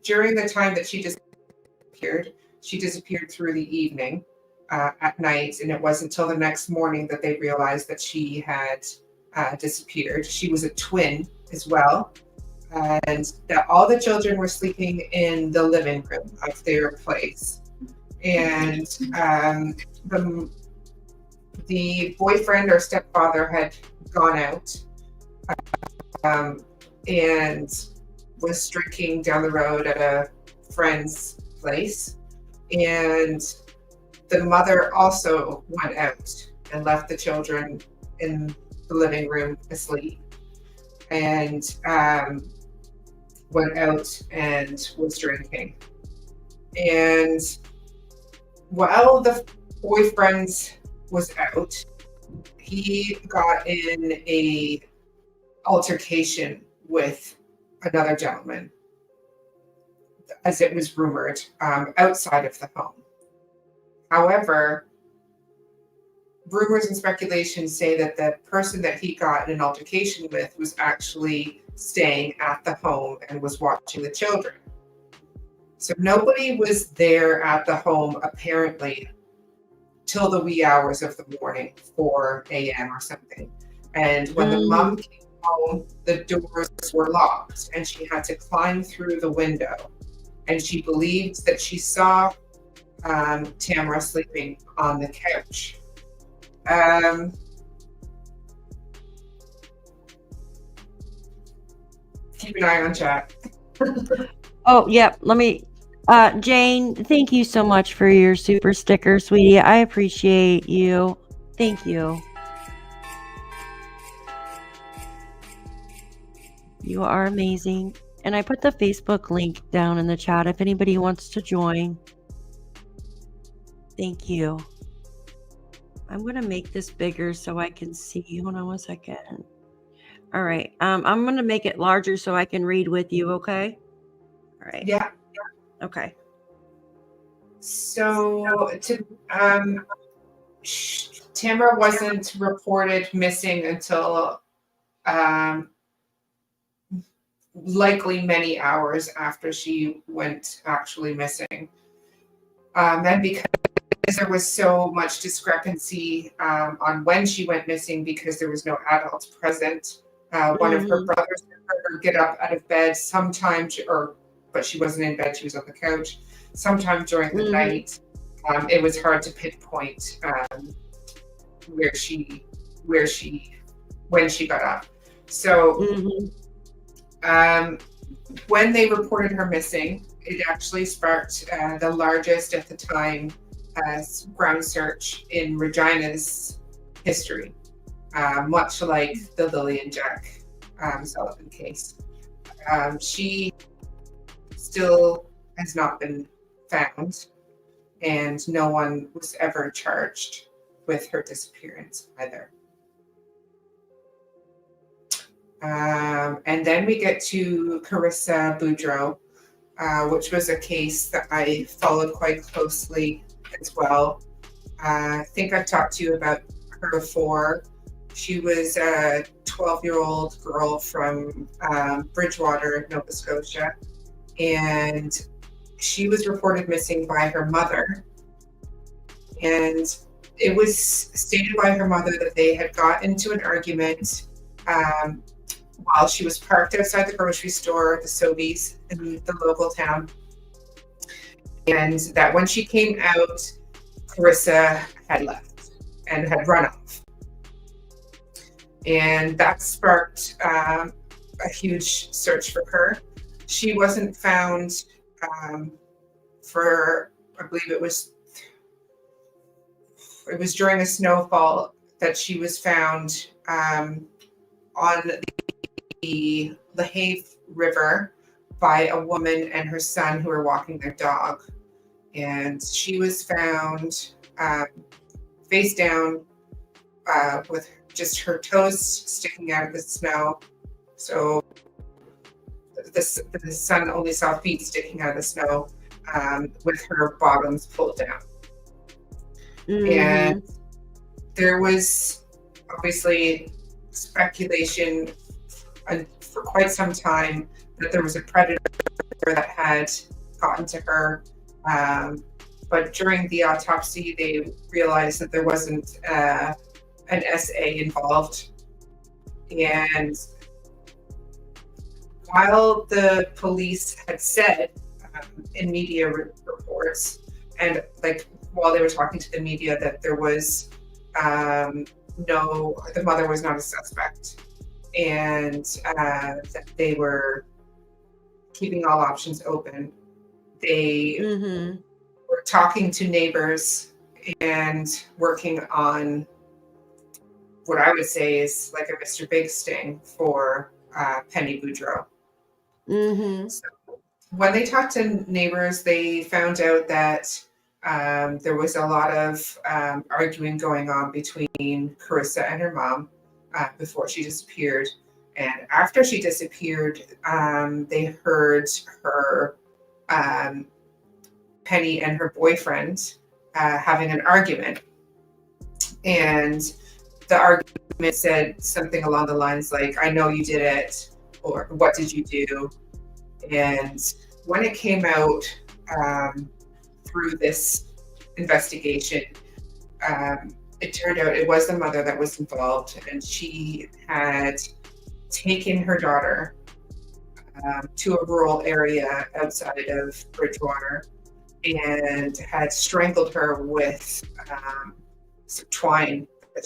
during the time that she disappeared through the evening at night, and it wasn't until the next morning that they realized that she had disappeared. She was a twin as well, and that all the children were sleeping in the living room of their place. And the boyfriend or stepfather had gone out and was drinking down the road at a friend's place. And the mother also went out and left the children in the living room asleep, and went out and was drinking. And while the boyfriend was out, he got in a altercation with another gentleman, as it was rumored, outside of the home. However, rumors and speculation say that the person that he got in an altercation with was actually staying at the home and was watching the children. So nobody was there at the home, apparently, till the wee hours of the morning, 4 a.m. or something. And when the mom came home, the doors were locked and she had to climb through the window. And she believed that she saw Tamra sleeping on the couch. Keep an eye on chat. Oh, yeah. Let me. Jane, thank you so much for your super sticker, sweetie. I appreciate you. Thank you. You are amazing. And I put the Facebook link down in the chat if anybody wants to join. Thank you. I'm going to make this bigger so I can see. Hold on one second. All right. I'm going to make it larger so I can read with you, okay? All right. Yeah. Okay. So Tamra wasn't reported missing until likely many hours after she went actually missing. And because there was so much discrepancy on when she went missing, because there was no adults present One of her Mhm. brothers heard her get up out of bed sometime, but she wasn't in bed, she was on the couch. Sometime during the Mhm. night, it was hard to pinpoint where she, where she, when she got up. So Mhm. when they reported her missing, it actually sparked the largest at the time ground search in Regina's history, much like the Lilly and Jack Sullivan case. She still has not been found, and no one was ever charged with her disappearance either. And then we get to Carissa Boudreau, which was a case that I followed quite closely as well. I think I've talked to you about her before. She was a 12-year-old girl from Bridgewater, Nova Scotia, and she was reported missing by her mother. And it was stated by her mother that they had got into an argument while she was parked outside the grocery store, the Sobeys in the local town. And that when she came out, Carissa had left and had run off. And that sparked a huge search for her. She wasn't found for, I believe it was during a snowfall that she was found on the Lahave River by a woman and her son who were walking their dog. And she was found face down with just her toes sticking out of the snow. So the son only saw feet sticking out of the snow with her bottoms pulled down. And Mhm. there was obviously speculation for quite some time that there was a predator that had gotten to her. But during the autopsy, they realized that there wasn't an SA involved. And while the police had said in media reports, and like while they were talking to the media, that there was the mother was not a suspect, and that they were keeping all options open. They Mhm. were talking to neighbors and working on what I would say is like a Mr. Big sting for Penny Boudreau. Mhm. So when they talked to neighbors, they found out that there was a lot of arguing going on between Carissa and her mom before she disappeared. And after she disappeared, they heard her, Penny and her boyfriend, having an argument. And the argument said something along the lines like, "I know you did it," or "What did you do?" And when it came out through this investigation, it turned out it was the mother that was involved, and she had taken her daughter to a rural area outside of Bridgewater and had strangled her with some twine in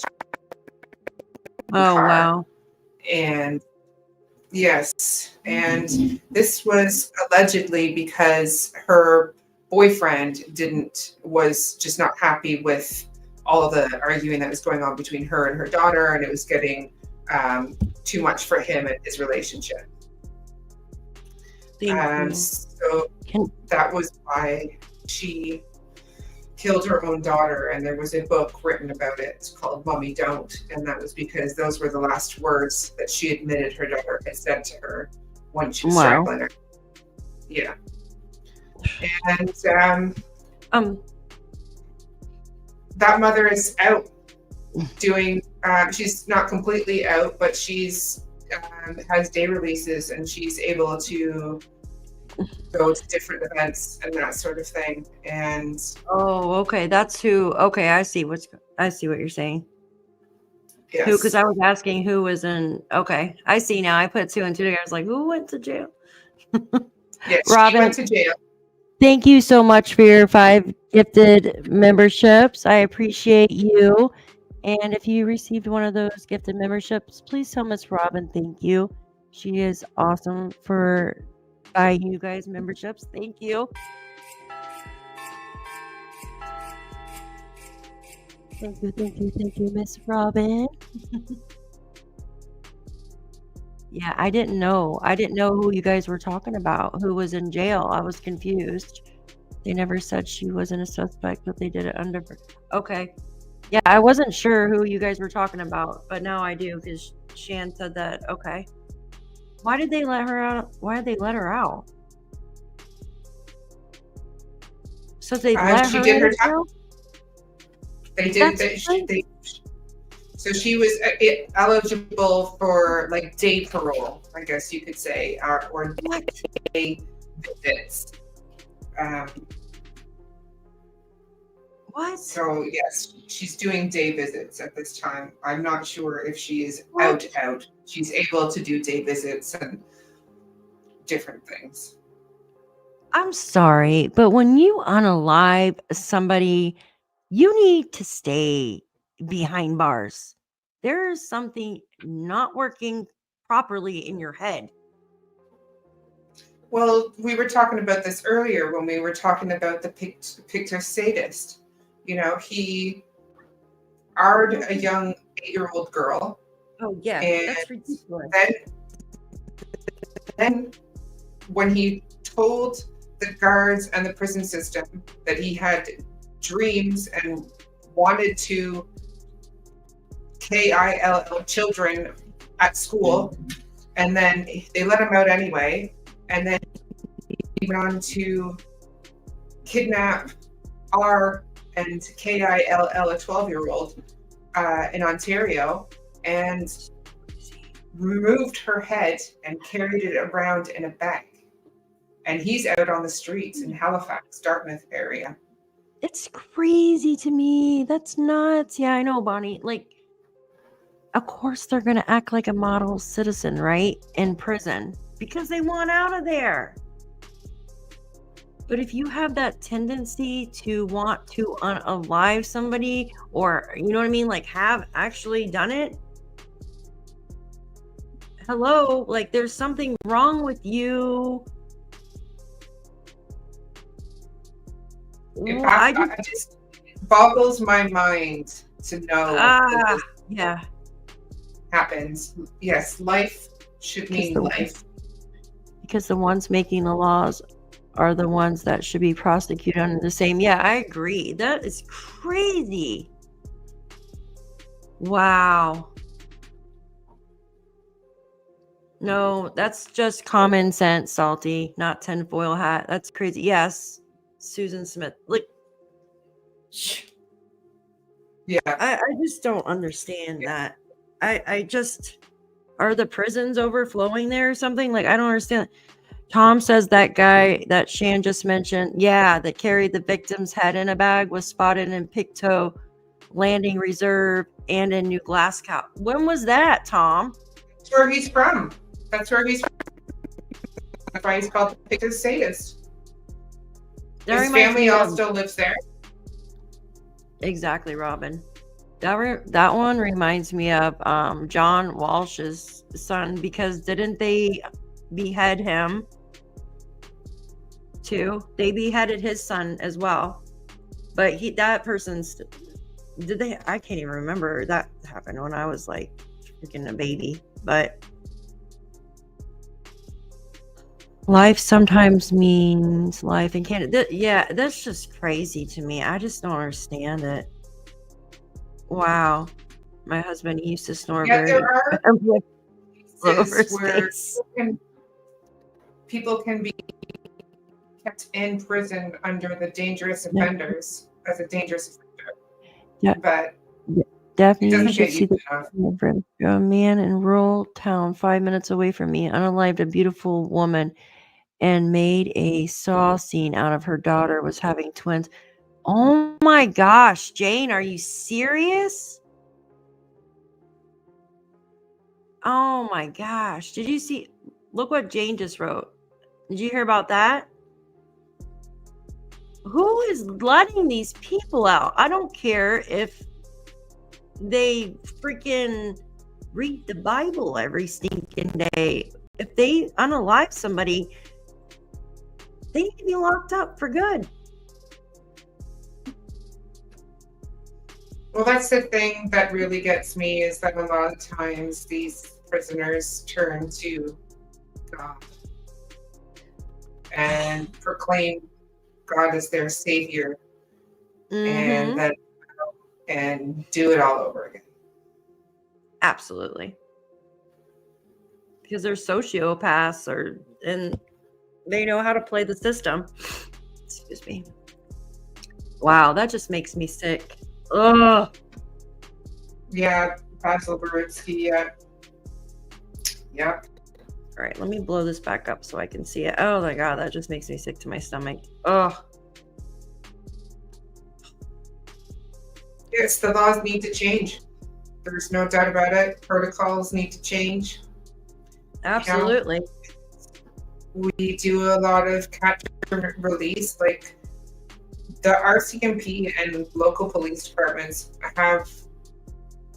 the Oh, car. wow. And yes, and this was allegedly because her boyfriend was just not happy with all of the arguing that was going on between her and her daughter, and it was getting too much for him and his relationship. Thank you. So Can that was why she killed her own daughter, and there was a book written about it called Mommy Don't, and that was because those were the last words that she admitted her daughter had said to her when she was Wow. strangling her. Yeah. And that mother is out doing, she's not completely out, but she's has day releases, and she's able to go to different events and that sort of thing. And Oh, okay. That's who. Okay, I see what you're saying. Who? Because Yes. I was asking who was in. Okay, I see now. I put two and two together. I was like, who went to jail? Yes, she Robin, went to jail. thank you so much for your 5 gifted memberships. I appreciate you. And if you received one of those gifted memberships, please tell Miss Robin thank you. She is awesome for buying you guys memberships. Thank you. Thank you, Miss Robin. Yeah, I didn't know. I didn't know who you guys were talking about, who was in jail. I was confused. They never said she wasn't a suspect, but they did it under. Okay. Yeah, I wasn't sure who you guys were talking about, but now I do because Shan said that. Okay. Why did they let her out? Why did they let her out? So they let She her did out her of time. jail? They did. That's crazy. So she was eligible for like day parole, I guess you could say, or What? day visits. What? So yes, she's doing day visits at this time. I'm not sure if she is What? out. She's able to do day visits and different things. I'm sorry, but when you unalive somebody, you need to stay behind bars. There's something not working properly in your head. Well, we were talking about this earlier when we were talking about the PICTOU sadist. You know, he arred a young 8-year-old girl, Oh yeah, and that's ridiculous. then when he told the guards and the prison system that he had dreams and wanted to KILL children at school, and then they let him out anyway, and then he went on to kidnap R and KILL a 12-year-old in Ontario and removed her head and carried it around in a bag. And he's out on the streets in Halifax, Dartmouth area. It's crazy to me. That's nuts. Yeah, I know, Bonnie. Like, of course they're gonna act like a model citizen, right? In prison. Because they want out of there. But if you have that tendency to want to unalive somebody, or you know what I mean, like have actually done it, hello, like there's something wrong with you. It Well, I just boggles my mind to know that this yeah, happens. Yes, life should mean life. because the ones making the laws are the ones that should be prosecuted under the same. Yeah, I agree. That is crazy. Wow. No, that's just common sense, Salty, not tinfoil hat. That's crazy. Yes, Susan Smith. Like, Yeah. I just don't understand that. I just, are the prisons overflowing there or something? Like, I don't understand. Tom says that guy that Shan just mentioned, yeah, that carried the victim's head in a bag was spotted in PICTOU Landing Reserve and in New Glasgow. When was that, Tom? That's where he's from. That's why he's called the PICTOU sadist. That His reminds family me all of- still lives there. Exactly, Robin. That one reminds me of John Walsh's son, because didn't they behead him too? They beheaded his son as well, but that person's, did they? I can't even remember. That happened when I was like freaking a baby. But life sometimes means life in Canada. Yeah, that's just crazy to me. I just don't understand it. Wow. My husband used to snore Yeah, very there are over cases where space. people can be kept in prison under the dangerous offenders as a dangerous offender. Yeah. But Daphne, it you doesn't should get see you the a man in rural town 5 minutes away from me unalived a beautiful woman and made a saw scene out of her daughter was having twins. Oh my gosh, Jane, are you serious? Oh my gosh. Did you see? Look what Jane just wrote. Did you hear about that? Who is letting these people out? I don't care if they freaking read the Bible every stinking day. If they unalive somebody, they need to be locked up for good. Well, that's the thing that really gets me, is that a lot of times these prisoners turn to God and proclaim God as their savior, and Mhm. then and do it all over again. Absolutely. Because they're sociopaths, and they know how to play the system. Excuse me. Wow, that just makes me sick. Ugh. Yeah, Basil Beritsky. Yeah. All right, let me blow this back up so I can see it. Oh my god, that just makes me sick to my stomach. Ugh. Yes, the laws need to change. There's no doubt about it. Protocols need to change. Absolutely. We do a lot of catch and release. Like, the RCMP and local police departments have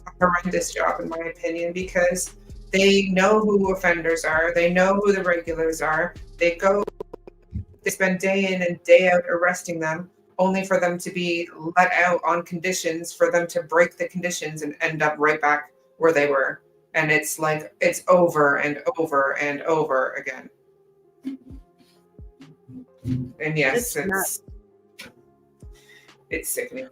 a horrendous job, in my opinion, because they know who offenders are. They know who the regulars are. They spend day in and day out arresting them, only for them to be let out on conditions, for them to break the conditions and end up right back where they were. And it's like, it's over and over and over again. And yes, it's sickening.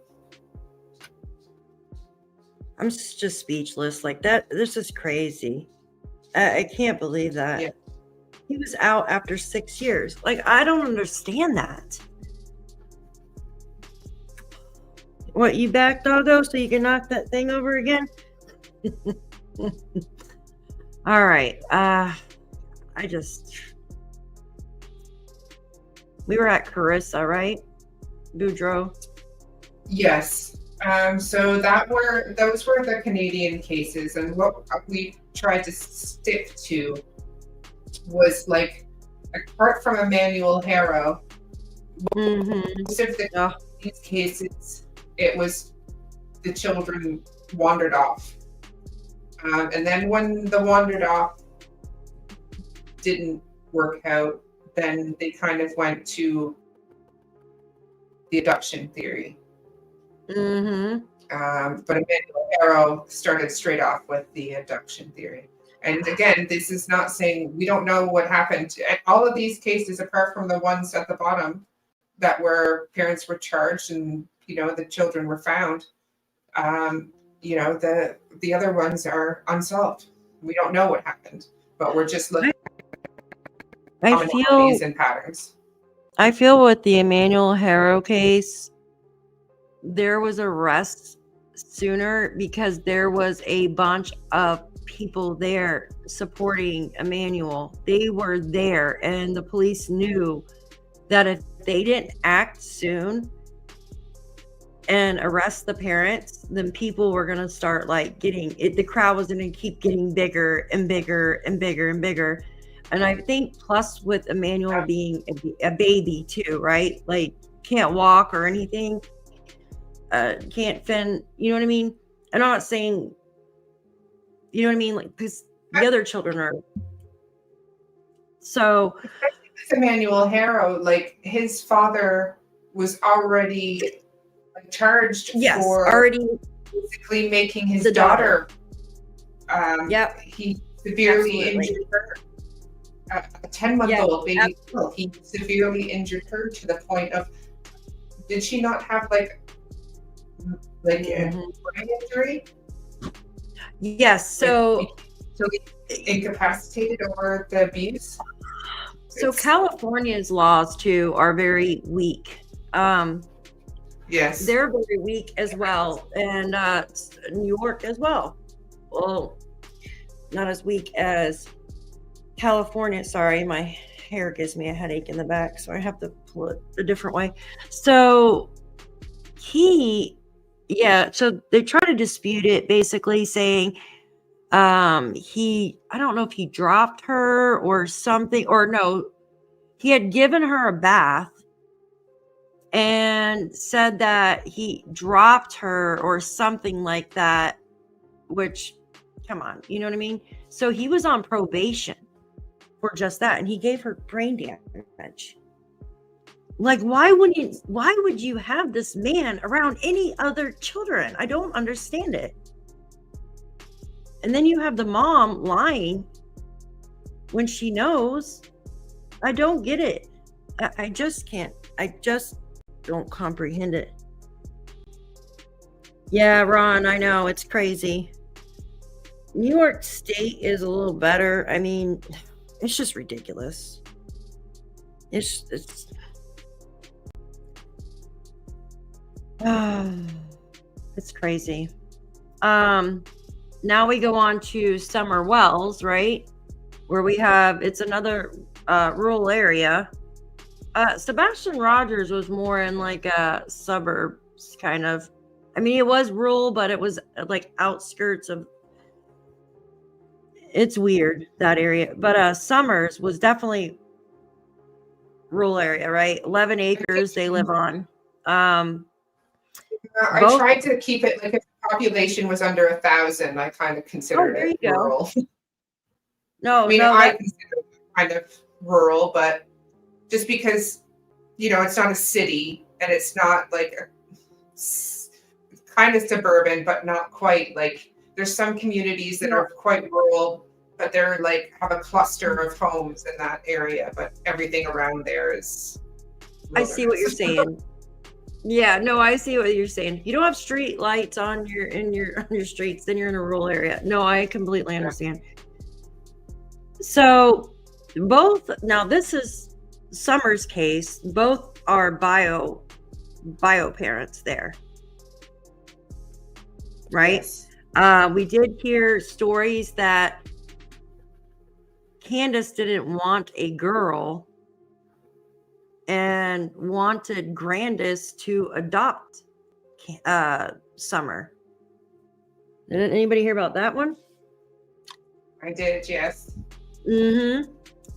I'm just speechless. Like that. This is crazy. I can't believe that. Yeah. He was out after 6 years. Like, I don't understand that. What, you back, doggo, so you can knock that thing over again? All right. We were at Carissa, right? Boudreaux. Yes. So those were the Canadian cases, and what we tried to stick to was, like, apart from Emmanuel Harrow, most of these cases, it was the children wandered off. And then when the wandered off didn't work out, then they kind of went to the abduction theory. But Emmanuel Harrow started straight off with the abduction theory. And again, this is not saying we don't know what happened. All of these cases, apart from the ones at the bottom that where parents were charged and, the children were found, the other ones are unsolved. We don't know what happened, but we're just looking at commonalities and patterns. I feel with the Emmanuel Harrow case, there was arrests sooner because there was a bunch of people there supporting Emmanuel. They were there, and the police knew that if they didn't act soon and arrest the parents, then people were going to start the crowd was going to keep getting bigger and bigger and bigger and bigger. And I think plus with Emmanuel being a baby too, right? Like, can't walk or anything, can't fend, you know what I mean? And I'm not saying, you know what I mean? Like, because the other children are. So Emmanuel Harrow, like, his father was already charged for already basically making his the daughter. He severely injured her. A 10-month-old baby girl. He severely injured her to the point of, did she not have a brain injury? Yes. So incapacitated over the abuse. So California's laws too are very weak. Yes, they're very weak as well, and New York as well. Well, not as weak as California. Sorry, my hair gives me a headache in the back, so I have to pull it a different way. So so they try to dispute it, basically saying I don't know if he dropped her or something, or no, he had given her a bath and said that he dropped her or something like that, which, come on, you know what I mean? So he was on probation for just that, and he gave her brain damage. Like, why would you have this man around any other children? I don't understand it. And then you have the mom lying when she knows. I don't get it. I just can't. I just don't comprehend it. Yeah, Ron, I know, it's crazy. New York State is a little better. I mean, it's just ridiculous. It's it's crazy. Now we go on to Summer Wells, right? Where we have, it's another rural area. Sebastian Rogers was more in like suburbs, kind of. I mean, it was rural, but it was like outskirts of. It's weird, that area. But Summers was definitely rural area, right? 11 acres they live on. I tried to keep it like if the population was under 1,000, I kind of considered there it you go. rural. No, I mean, no, I consider it kind of rural, but just because, it's not a city and it's not like kind of suburban, but not quite. Like there's some communities that are quite rural, but they're like have a cluster of homes in that area, but everything around there is I see what you're saying. Yeah, no, I see what you're saying. You don't have street lights on your streets, then you're in a rural area. No, I completely understand. So now this is Summer's case. Both are bio parents there. Right? Yes. We did hear stories that Candace didn't want a girl and wanted Grandis to adopt Summer. Did anybody hear about that one? I did, yes. Mm-hmm.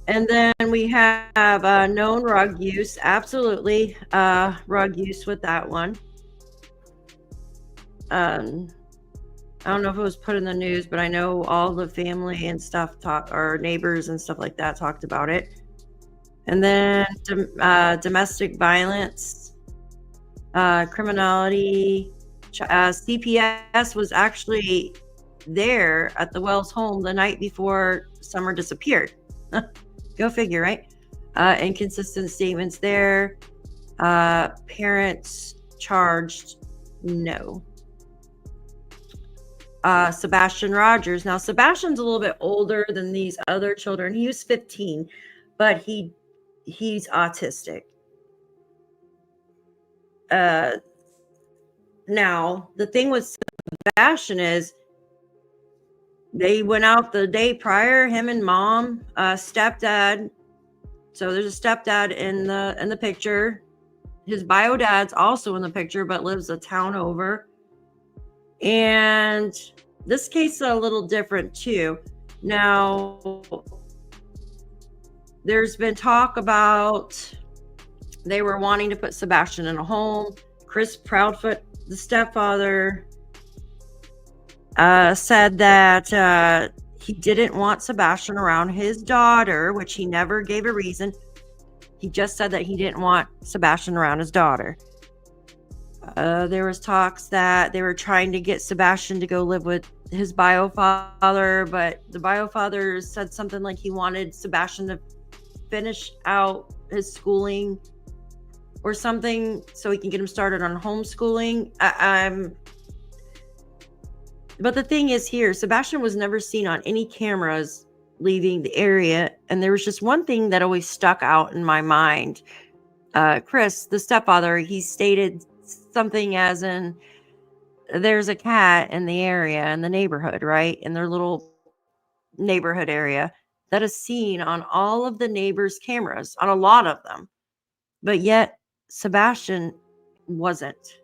And then we have known rug use. Absolutely. Rug use with that one. I don't know if it was put in the news, but I know all the family and stuff or neighbors and stuff like that talked about it. And then domestic violence, criminality. CPS was actually there at the Wells home the night before Summer disappeared. Go figure, right? Inconsistent statements there. Parents charged, no. Sebastian Rogers. Now, Sebastian's a little bit older than these other children. He was 15, but he's autistic. Now, the thing with Sebastian is they went out the day prior, him and mom, stepdad. So there's a stepdad in the picture. His bio dad's also in the picture, but lives a town over. And this case is a little different too. Now, there's been talk about they were wanting to put Sebastian in a home. Chris Proudfoot, the stepfather, said that he didn't want Sebastian around his daughter, which he never gave a reason. He just said that he didn't want Sebastian around his daughter. There was talks that they were trying to get Sebastian to go live with his bio father, but the bio father said something like he wanted Sebastian to finish out his schooling or something so he can get him started on homeschooling. But the thing is here, Sebastian was never seen on any cameras leaving the area. And there was just one thing that always stuck out in my mind. Chris, the stepfather, he stated something as in, there's a cat in the area, in the neighborhood, right? In their little neighborhood area that is seen on all of the neighbors' cameras, on a lot of them. But yet, Sebastian wasn't.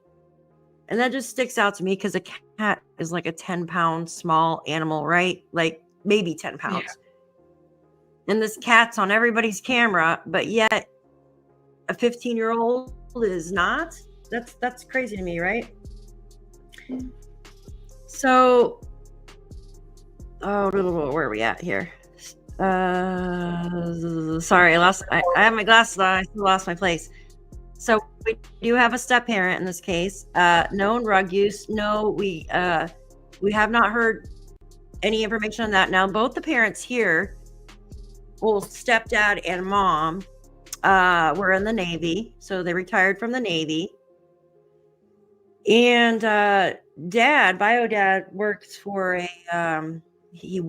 And that just sticks out to me because a cat is like a 10-pound small animal, right? Like maybe 10 pounds. Yeah. And this cat's on everybody's camera, but yet a 15-year-old is not. That's crazy to me, right? So, where are we at here? Sorry, I have my glasses on. I still lost my place. So we do have a step parent in this case. Known drug use. No, we have not heard any information on that. Now, both the parents here, well, stepdad and mom, were in the Navy, so they retired from the Navy. And bio dad worked for a he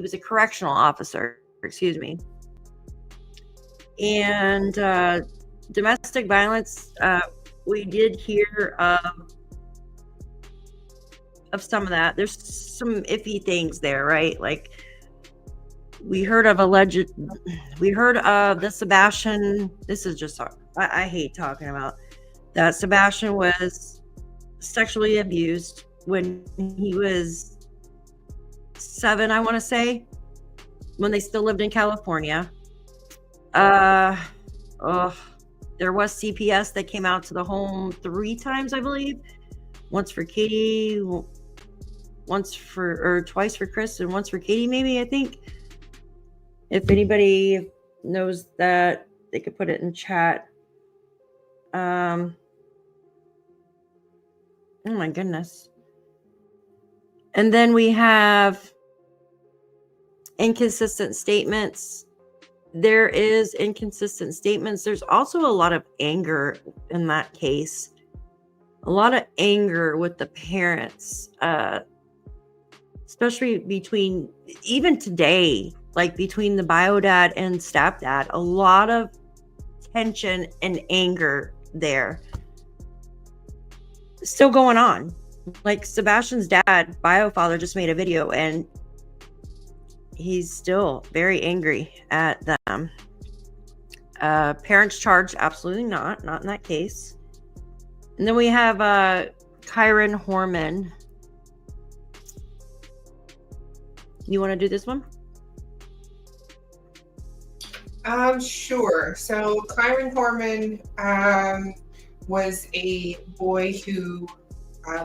was a correctional officer, and domestic violence, we did hear of some of that. There's some iffy things there, right? Like we heard of the Sebastian. This is just, I hate talking about that. Sebastian was sexually abused when he was 7, I want to say, when they still lived in California. There was CPS that came out to the home 3 times, I believe. Once for Katie, twice for Chris, and once for Katie, maybe, I think. If anybody knows that, they could put it in chat. Oh my goodness. And then we have inconsistent statements. There is inconsistent statements. There's also a lot of anger in that case. A lot of anger with the parents, especially between, even today, like between the bio dad and stepdad, a lot of tension and anger there. Still going on. Like Sebastian's dad, bio father, just made a video and he's still very angry at them. Parents charged? Absolutely not in that case. And then we have Kyron Horman. You want to do this one? Sure. So Kyron Horman was a boy who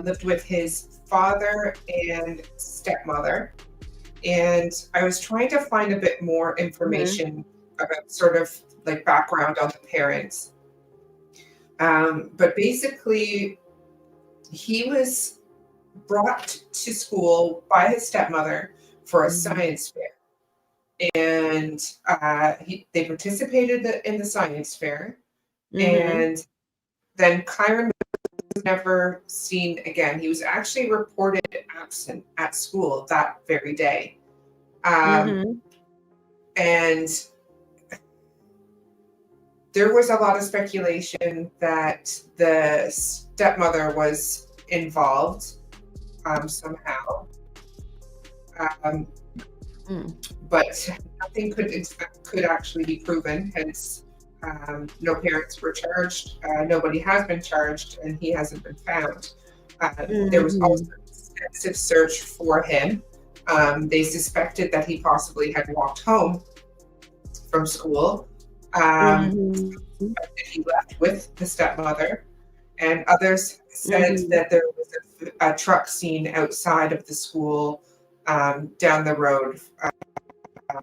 lived with his father and stepmother. And I was trying to find a bit more information about sort of like background on the parents. But basically, he was brought to school by his stepmother for a science fair. And they participated in the science fair. And then Kyron was never seen again. He was actually reported absent at school that very day. And there was a lot of speculation that the stepmother was involved somehow. But nothing could actually be proven. Hence, no parents were charged. Nobody has been charged, and he hasn't been found. There was also an extensive search for him. They suspected that he possibly had walked home from school. He left with the stepmother, and others said that there was a truck seen outside of the school down the road,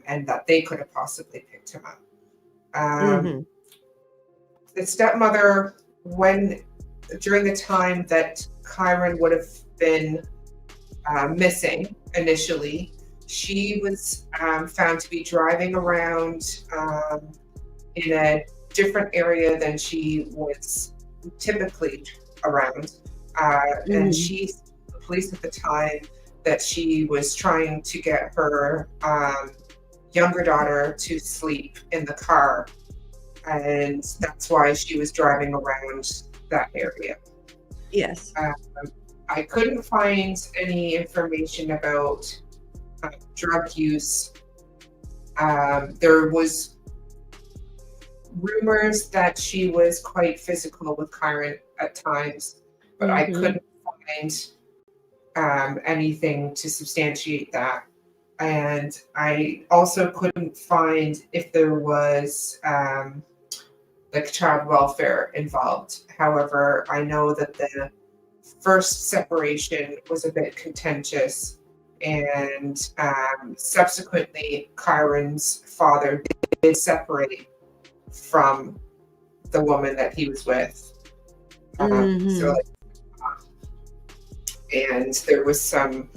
and that they could have possibly picked him up. The stepmother, during the time that Kyron would have been missing initially, she was found to be driving around in a different area than she was typically around. And she told the police at the time that she was trying to get her younger daughter to sleep in the car. And that's why she was driving around that area. Yes. I couldn't find any information about drug use. There was rumors that she was quite physical with Kyron at times, but I couldn't find anything to substantiate that. And I also couldn't find if there was like child welfare involved. However, I know that the first separation was a bit contentious, and subsequently, Kyron's father did separate from the woman that he was with. So, like, and there was some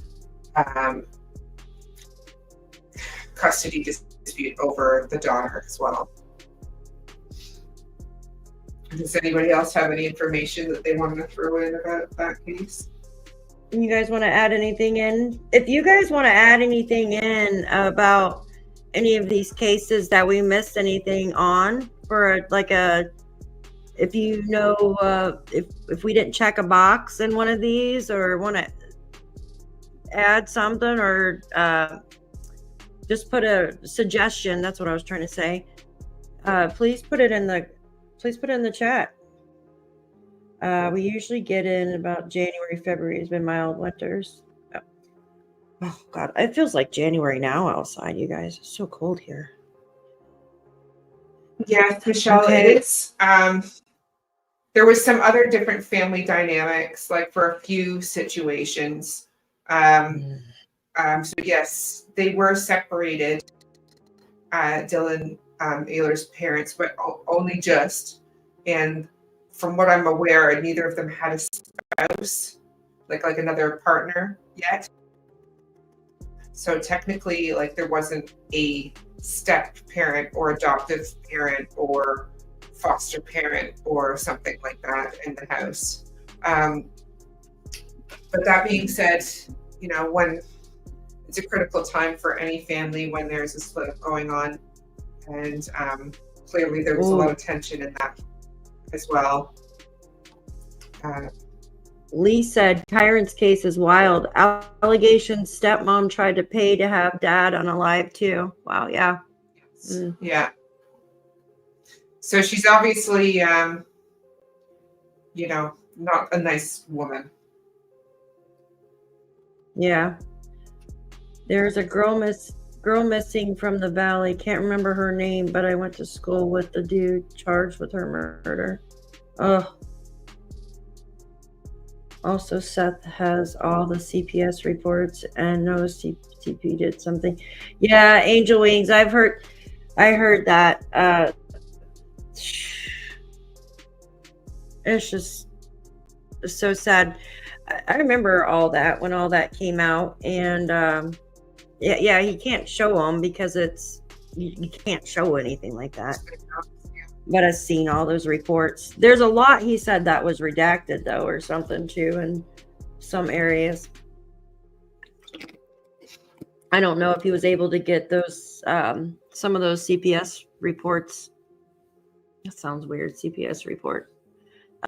custody dispute over the daughter as well. Does anybody else have any information that they want to throw in about that case? You guys want to add anything in? If you guys want to add anything in about any of these cases that we missed anything on, for like if you know, if we didn't check a box in one of these, or want to add something, or just put a suggestion, that's what I was trying to say. Please put it in the chat. We usually get in about January, February has been mild winters. Oh God, it feels like January now outside, you guys. It's so cold here. Yes, Michelle, Okay. it is. There was some other different family dynamics, like for a few situations. So yes, they were separated, Dylan Ayler's parents, but only just. And from what I'm aware, neither of them had a spouse, like another partner yet. So technically, like, there wasn't a step parent or adoptive parent or foster parent or something like that in the house. But that being said, you know, when it's a critical time for any family when there's a split up going on, and clearly there was a lot of tension in that as well. Lee said Kyron's case is wild. Allegations stepmom tried to pay to have dad unalive too. Wow, yeah. Yeah. So she's obviously, you know, not a nice woman. Yeah. There's a girl missing from the valley. Can't remember her name, but I went to school with the dude charged with her murder. Oh. Also, Seth has all the CPS reports and knows CP did something. Yeah, Angel Wings. I heard that. It's just so sad. I remember all that when all that came out, and yeah, he can't show them because you can't show anything like that. But I've seen all those reports. There's a lot he said that was redacted though, or something too, in some areas. I don't know if he was able to get those some of those CPS reports. That sounds weird. CPS report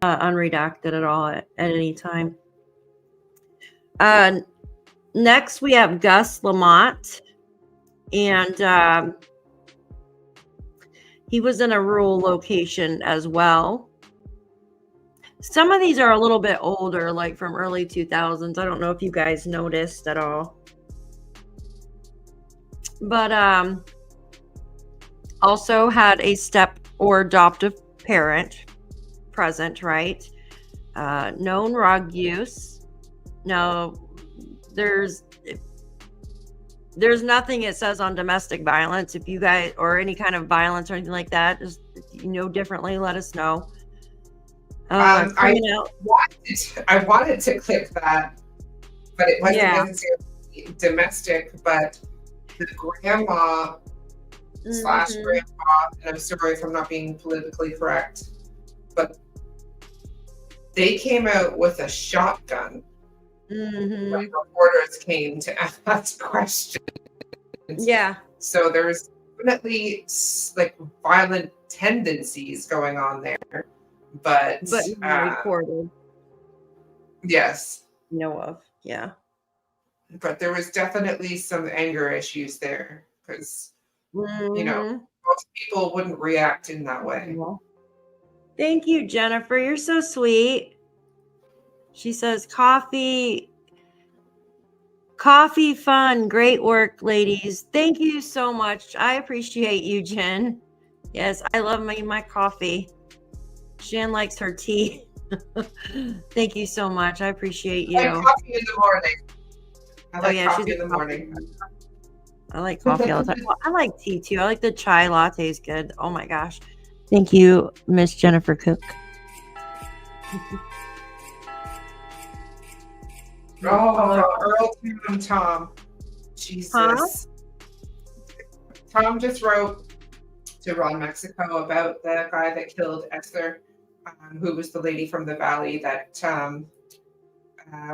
unredacted at all at any time. Next we have Gus Lamont, and he was in a rural location as well. Some of these are a little bit older, like from early 2000s. I don't know if you guys noticed at all. But also had a step or adoptive parent present, right? Known drug use. Now, there's nothing it says on domestic violence. If you guys, or any kind of violence or anything like that, just, if you know differently, let us know. I wanted to click that, but it wasn't necessarily domestic, but the grandma slash grandpa, and I'm sorry if I'm not being politically correct, but they came out with a shotgun when reporters came to ask questions. Yeah. So there's definitely like violent tendencies going on there, but recorded. Yes. Know of. Yeah. But there was definitely some anger issues there because, you know, most people wouldn't react in that way. Thank you, Jennifer. You're so sweet. She says, coffee fun. Great work, ladies. Thank you so much. I appreciate you, Jen. Yes, I love my coffee. Jen likes her tea. Thank you so much. I appreciate you. I like coffee in the morning. I like she's coffee a in the morning. I like coffee all the time. Well, I like tea too. I like the chai latte is good. Oh my gosh. Thank you, Miss Jennifer Cook. Earl and Tom. Jesus. Huh? Tom just wrote to Ron Mexico about the guy that killed Esther, who was the lady from the valley that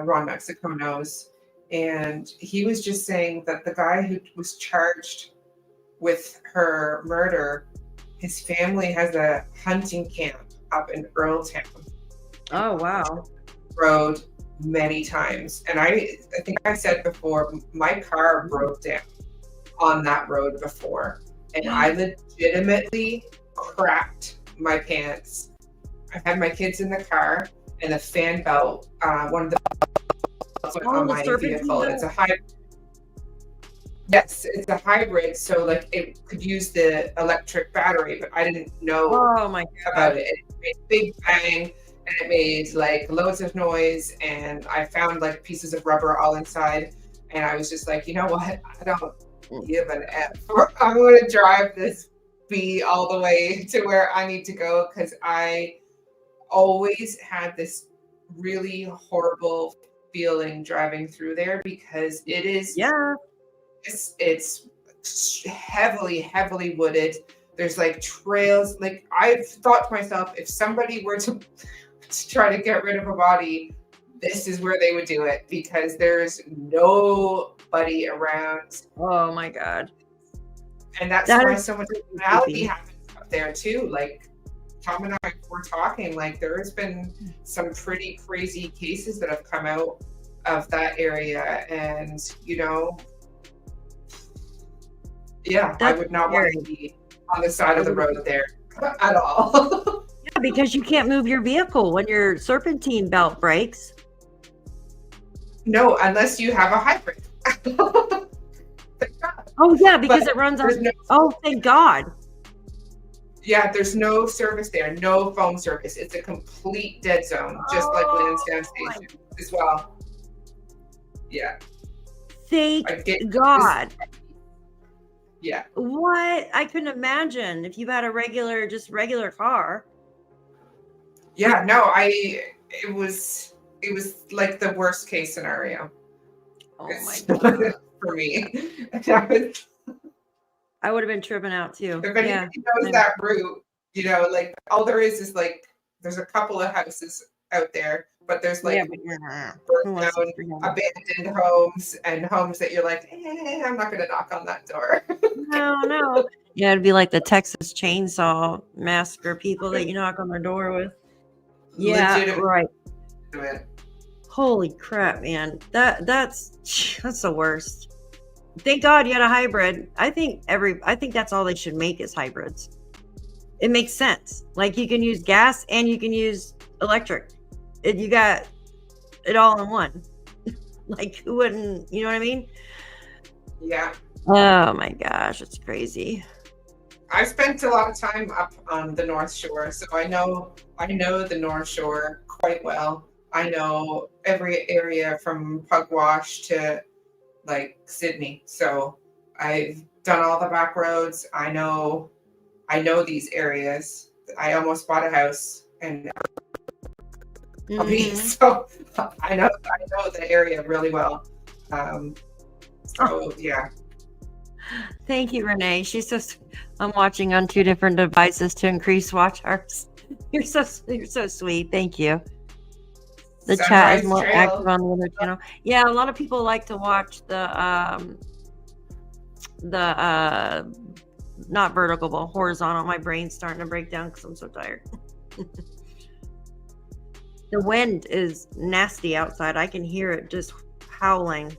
Ron Mexico knows. And he was just saying that the guy who was charged with her murder, his family has a hunting camp up in Earltown. Oh, wow. Road many times. And I think I said before, my car broke down on that road before. And I legitimately crapped my pants. I had my kids in the car and the fan belt, one of the on my vehicle. It's a hybrid. Yes, it's a hybrid, so like it could use the electric battery, but I didn't know about it. It made a big bang and it made like loads of noise, and I found like pieces of rubber all inside, and I was just like, you know what? I don't give an F. I'm going to drive this bee all the way to where I need to go, because I always had this really horrible feeling driving through there, because it is it's heavily wooded. There's like trails. Like I've thought to myself, if somebody were to try to get rid of a body, this is where they would do it, because there's nobody around. Oh my God. And that's why so much criminality happens up there too. Like Tom and I were talking, like there's been some pretty crazy cases that have come out of that area, and you know, I would not want to be on the side of the road there at all. Yeah, because you can't move your vehicle when your serpentine belt breaks. No, unless you have a hybrid. Oh yeah, because it runs on. Oh, thank God. Yeah, there's no service there, no phone service. It's a complete dead zone, just like Landsdowne Station as well. Yeah. Thank God. Yeah. What? I couldn't imagine if you had a regular car. Yeah, no, it was like the worst case scenario. Oh my God. For me. I would have been tripping out too. If anybody knows that route, you know, like all there is like there's a couple of houses out there, but there's like burnt down, abandoned homes and homes that you're like, I'm not gonna knock on that door. No. Yeah, it'd be like the Texas Chainsaw Massacre people that you knock on their door with. Yeah, right. Holy crap, man. That's the worst. Thank God you had a hybrid. I think that's all they should make is hybrids. It makes sense. Like you can use gas and you can use electric. You got it all in one. Like who wouldn't, you know what I mean? Yeah. Oh my gosh, it's crazy. I spent a lot of time up on the North Shore, so I know the North Shore quite well. I know every area from Pugwash to like Sydney. So I've done all the back roads. I know these areas. I almost bought a house and so I know the area really well. Yeah. Thank you, Renee. I'm watching on 2 different devices to increase watch hours. You're so sweet. Thank you. The chat is more active on the other channel. Yeah, a lot of people like to watch the not vertical but horizontal. My brain's starting to break down because I'm so tired. The wind is nasty outside. I can hear it just howling.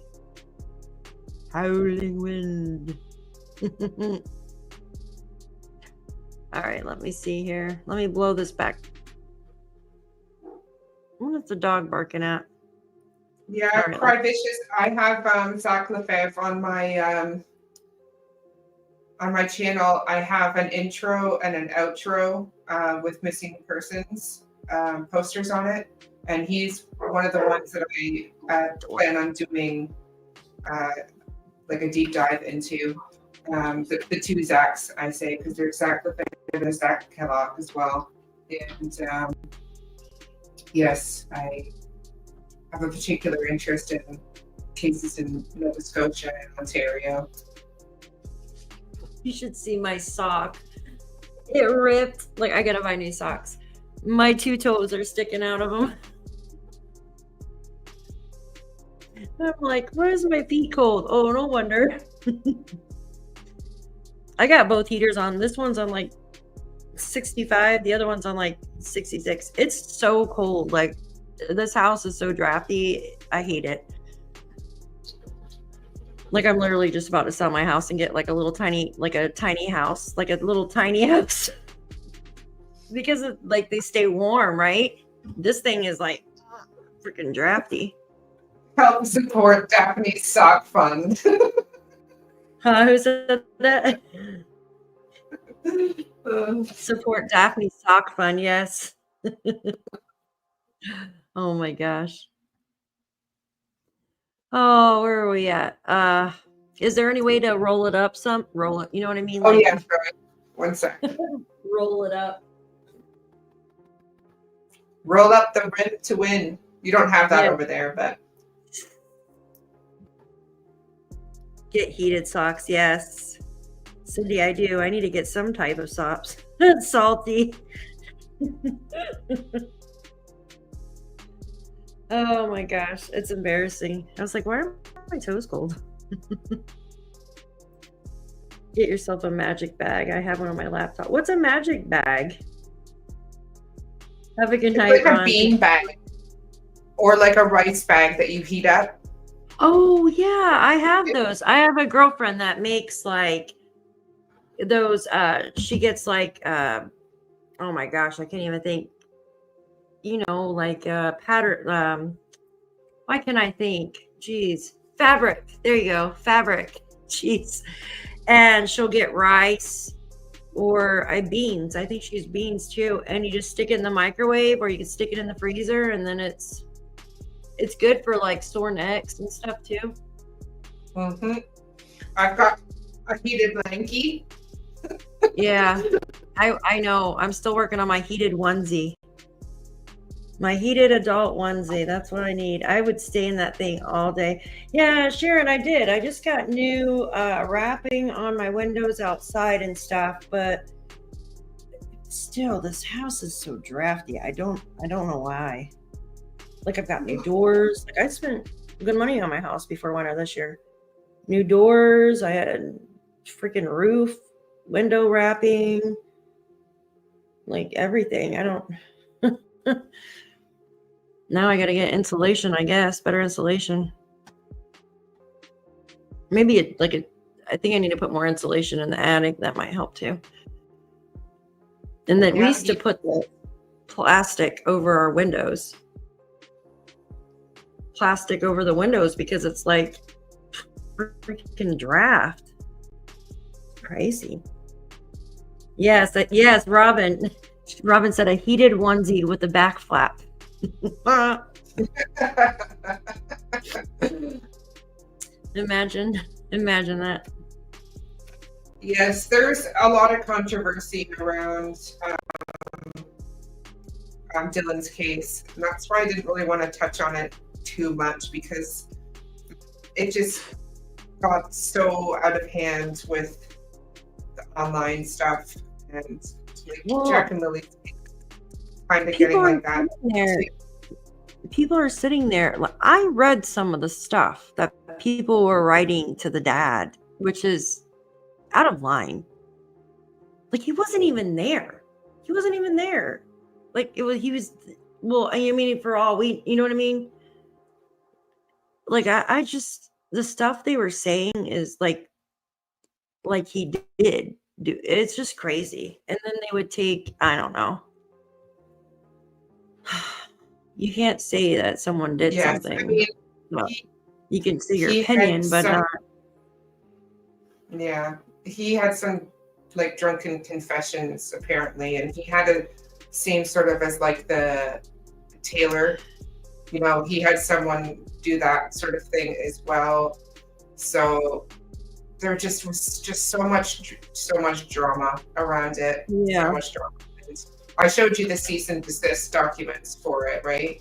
Howling wind. All All right, let me see here. Let me blow this back. What is the dog barking at? Yeah, All right, Cry Vicious. I have Zach Lefebvre on my channel. I have an intro and an outro with missing persons posters on it, and he's one of the ones that I plan on doing like a deep dive into. The two Zachs, I say, because there's Zach Lefebvre and Zach Gairloch as well. And yes, I have a particular interest in cases in Nova Scotia and Ontario. you should see my sock. It ripped. Like, I gotta buy new socks. My 2 toes are sticking out of them. I'm like, why is my feet cold? Oh, no wonder. I got both heaters on. This one's on like 65. The other one's on like 66. It's so cold. Like, this house is so drafty. I hate it. Like, I'm literally just about to sell my house and get like a little tiny, like a tiny house, like a little tiny house. Because of, like, they stay warm, right? This thing is like freaking drafty. Help support Daphne's Sock Fund. Who said that? Support Daphne's Sock Fund, yes. Oh my gosh. Oh, where are we at? Is there any way to roll it up some? Roll it, you know what I mean? Oh Like, yeah, sorry. One sec. roll it up. Roll up the rent to win. You don't have that Yeah. over there, but Get heated socks, yes. Cindy, I do. I need to get some type of socks. Salty. Oh my gosh, it's embarrassing. I was like, why are my toes cold? Get yourself a magic bag. I have one on my laptop. What's a magic bag? Have a good it's night, like a Ron. bean bag or like a rice bag that you heat up. Oh yeah, I have those. I have a girlfriend that makes like those. She gets like oh my gosh, I can't even think. You know, like pattern. Why can I think? Jeez, fabric. There you go, fabric. Jeez, and she'll get rice or beans. I think she's beans too, and you just stick it in the microwave, or you can stick it in the freezer, and then it's good for like sore necks and stuff too. Mm-hmm. I've got a heated blankie. Yeah, I know. I'm still working on my heated onesie. My heated adult onesie. That's what I need. I would stay in that thing all day. Yeah, Sharon, I did. I just got new wrapping on my windows outside and stuff, but still, this house is so drafty. I don't know why. Like, I've got new doors. Like, I spent good money on my house before winter this year. New doors. I had freaking roof, window wrapping, like everything. I don't. Now I got to get insulation, I guess. Better insulation. Maybe I think I need to put more insulation in the attic. That might help too. And then we used to put the plastic over our windows. Plastic over the windows because it's like freaking draft. Crazy. Yes, yes, Robin. Robin said a heated onesie with a back flap. Imagine that. Yes, there's a lot of controversy around Dylan's case, and that's why I didn't really want to touch on it too much, because it just got so out of hand with the online stuff, and like Jack and Lilly kind of getting like that. People are sitting there. I read some of the stuff that people were writing to the dad, which is out of line. Like, he wasn't even there. Like, he was, well, I mean, for all we, you know what I mean? Like, I just, the stuff they were saying is like he did, do. It's just crazy. And then they would take, I don't know. You can't say that someone did Yes, I something. mean, Well, he, you can say your he had opinion, but some, not. yeah, he had some like drunken confessions apparently, and he had a same sort of as like the tailor. You know, he had someone do that sort of thing as well. So there just was just so much drama around it. Yeah. So much drama. And I showed you the cease and desist documents for it, right?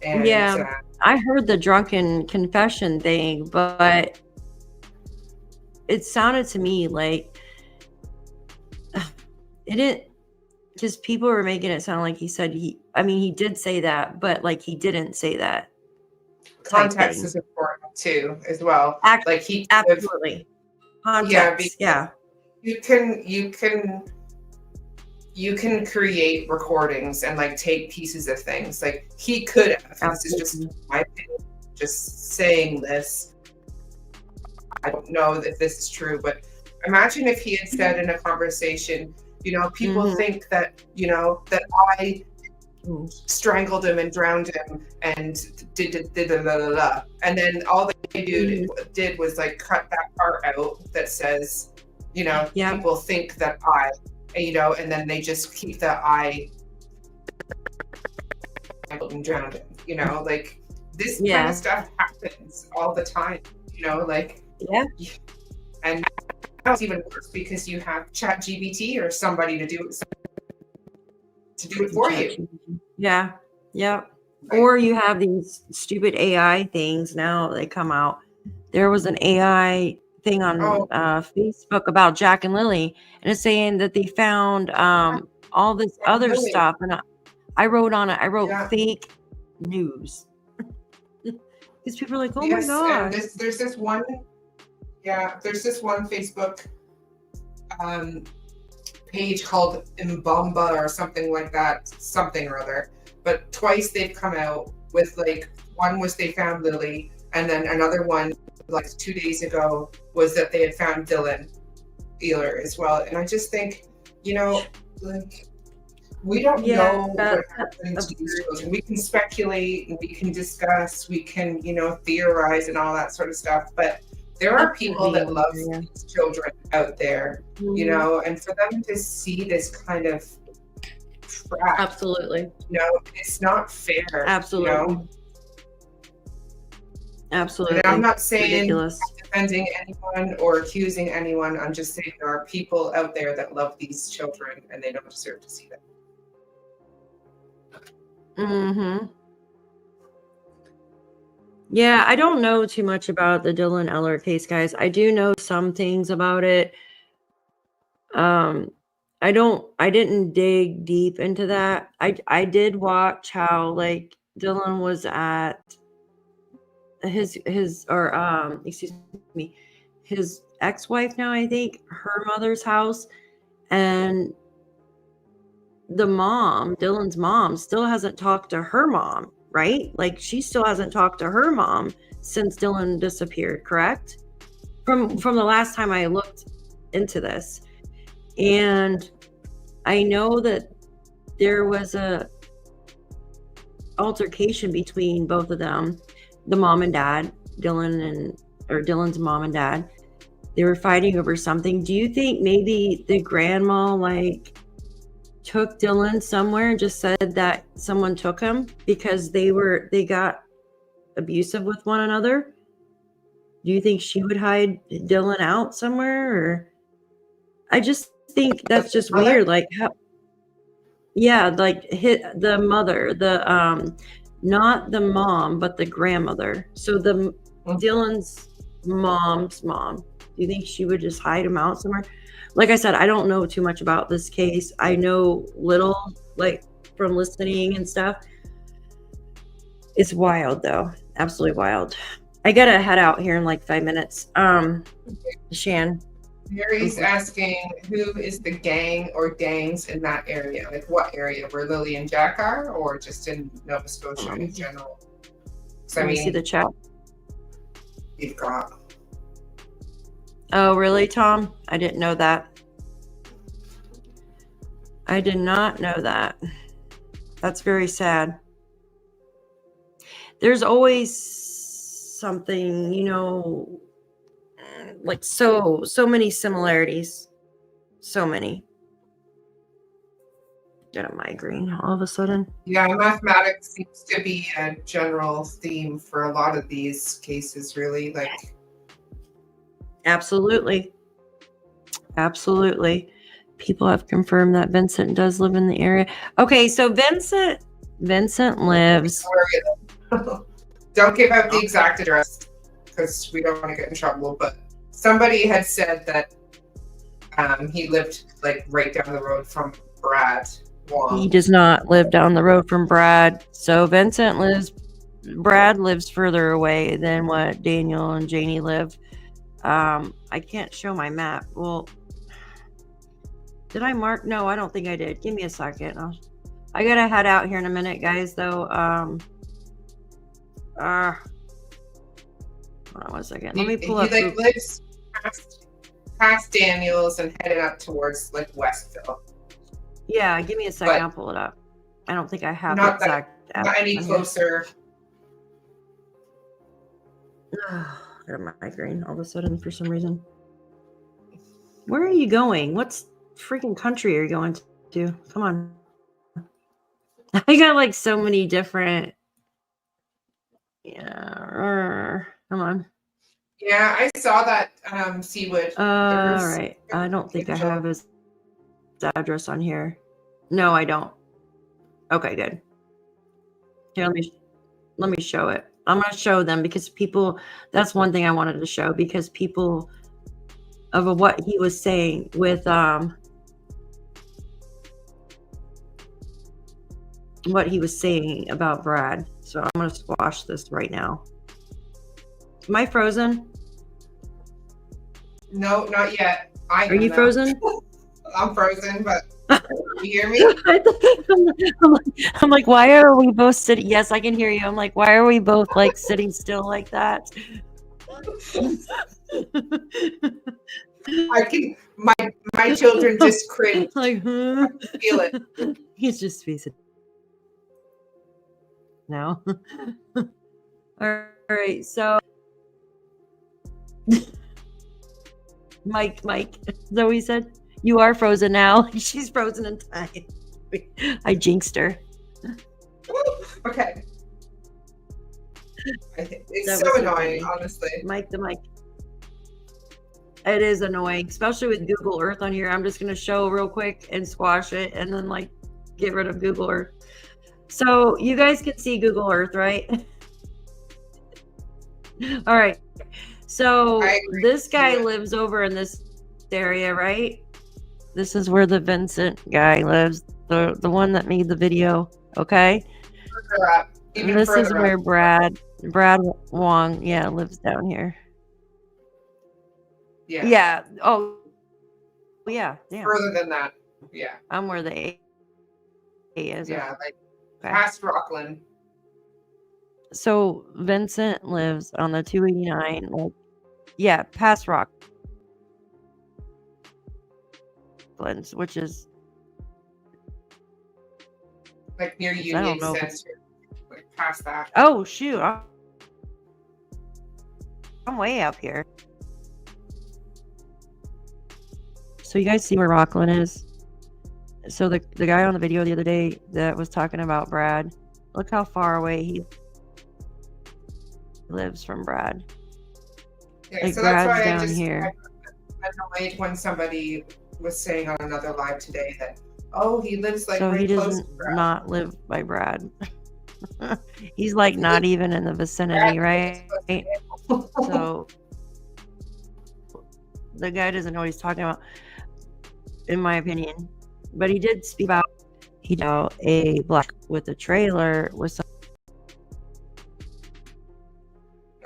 And Yeah. I heard the drunken confession thing, but it sounded to me like it didn't, because people were making it sound like he said he did say that, but like he didn't say that. context is important too, as well. Like he absolutely context. Yeah, you can create recordings and like take pieces of things. Like he could have. This is just my opinion, just saying this. I don't know if this is true, but imagine if he had said in a conversation, you know, people think that, you know, that I strangled him and drowned him and did and then all they did was like cut that part out that says, you know, people think that I, you know, and then they just keep the I and drowned him, you know, like this kind of stuff happens all the time, you know, like and now it's even worse because you have ChatGPT or somebody to do it for you. Yeah. Right. Or you have these stupid AI things now they come out. There was an AI thing on Facebook about Jack and Lilly, and it's saying that they found all this other stuff, and I wrote on it. I wrote fake news because people are like, "Oh my god!" And there's this one Facebook page called Mbamba or something like that, something or other. But twice they've come out with like, one was they found Lilly, and then another one like 2 days ago was that they had found Dylan Ealer as well. And I just think, you know, like we don't know what happened to these children. We can speculate and we can discuss, we can, you know, theorize and all that sort of stuff, but there are people that love these children out there, you know, and for them to see this kind of crap, absolutely, you know, it's not fair. Absolutely, you know? Absolutely. And I'm not saying I'm defending anyone or accusing anyone. I'm just saying there are people out there that love these children and they don't deserve to see them. Yeah, I don't know too much about the Dylan Eller case, guys. I do know some things about it. I didn't dig deep into that. I did watch how like Dylan was at his ex-wife now, I think, her mother's house, and the mom, Dylan's mom, still hasn't talked to her mom, right? Like she still hasn't talked to her mom since Dylan disappeared, correct? From the last time I looked into this. And I know that there was a altercation between both of them, the mom and dad, Dylan's mom and dad. They were fighting over something. Do you think maybe the grandma like took Dylan somewhere and just said that someone took him because they got abusive with one another? Do you think she would hide Dylan out somewhere? Or I just think that's just weird. Like how, like hit the mother, the not the mom, but the grandmother. So the Dylan's mom's mom. Do you think she would just hide him out somewhere? Like I said, I don't know too much about this case. I know little, like from listening and stuff. It's wild though. Absolutely wild. I gotta head out here in like 5 minutes. Shan. Mary's asking, who is the gang or gangs in that area? Like what area? Where Lilly and Jack are, or just in Nova Scotia in general? So, Let me see the chat. You've got. Oh, really, Tom? I didn't know that. I did not know that. That's very sad. There's always something, you know, like so many similarities. So many. Got a migraine all of a sudden. Yeah, mathematics seems to be a general theme for a lot of these cases, really. Like, Absolutely. Absolutely. People have confirmed that Vincent does live in the area. Okay, so Vincent lives. don't give out the exact address because we don't want to get in trouble. But somebody had said that he lived like right down the road from Brad. He does not live down the road from Brad. So Brad lives further away than what Daniel and Janie live. I can't show my map. Well, did I mark? No, I don't think I did. Give me a second. I gotta head out here in a minute, guys, though. Hold on 1 second. Let me pull up. He like lives past Daniels and headed up towards like Westville. Yeah, give me a second. I'll pull it up. I don't think I have the Not exact. Not any closer. I got a migraine all of a sudden for some reason. Where are you going? What's freaking country are you going to? Come on. I got like so many different. Yeah. Come on. Yeah, I saw that Seawood. All right. I don't think I have his address on here. No, I don't. Okay, good. Here, let me show it. I'm going to show them because people, that's one thing I wanted to show because people of what he was saying with what he was saying about Brad. So I'm going to squash this right now. Am I frozen? No, not yet. Are you frozen? I'm frozen, but you hear me? I'm like, why are we both sitting? Yes, I can hear you. I'm like, why are we both like sitting still like that? I can. My children just cringe. Like, I can feel it. He's just facing now. All right, so Mike, Zoe said, you are frozen now. She's frozen in time. I jinxed her. Okay. It's so annoying, honestly. Mike the mic. It is annoying, especially with Google Earth on here. I'm just going to show real quick and squash it and then like get rid of Google Earth. So you guys can see Google Earth, right? All right. So this guy lives over in this area, right? This is where the Vincent guy lives, the one that made the video. Okay. Further up. Even This is further where up. Brad Wong, yeah, lives down here. Yeah. Yeah. Oh, yeah. Damn. Further than that. Yeah. I'm where the A is. Yeah, like Okay. past Rockland. So Vincent lives on the 289. Like, yeah, past Rocklands, which is Like near I don't Union know if it's- Center. Like past that. oh shoot. I'm way up here. So you guys see where Rockland is? So the guy on the video the other day that was talking about Brad, look how far away he lives from Brad. Yeah, Like so that's Brad's why down here. I'm annoyed when somebody was saying on another live today that, oh, he lives like So very he close doesn't to Brad. not live by Brad. He's like not even in the vicinity, right? So the guy doesn't know what he's talking about, in my opinion. But he did speak about a black with a trailer with some.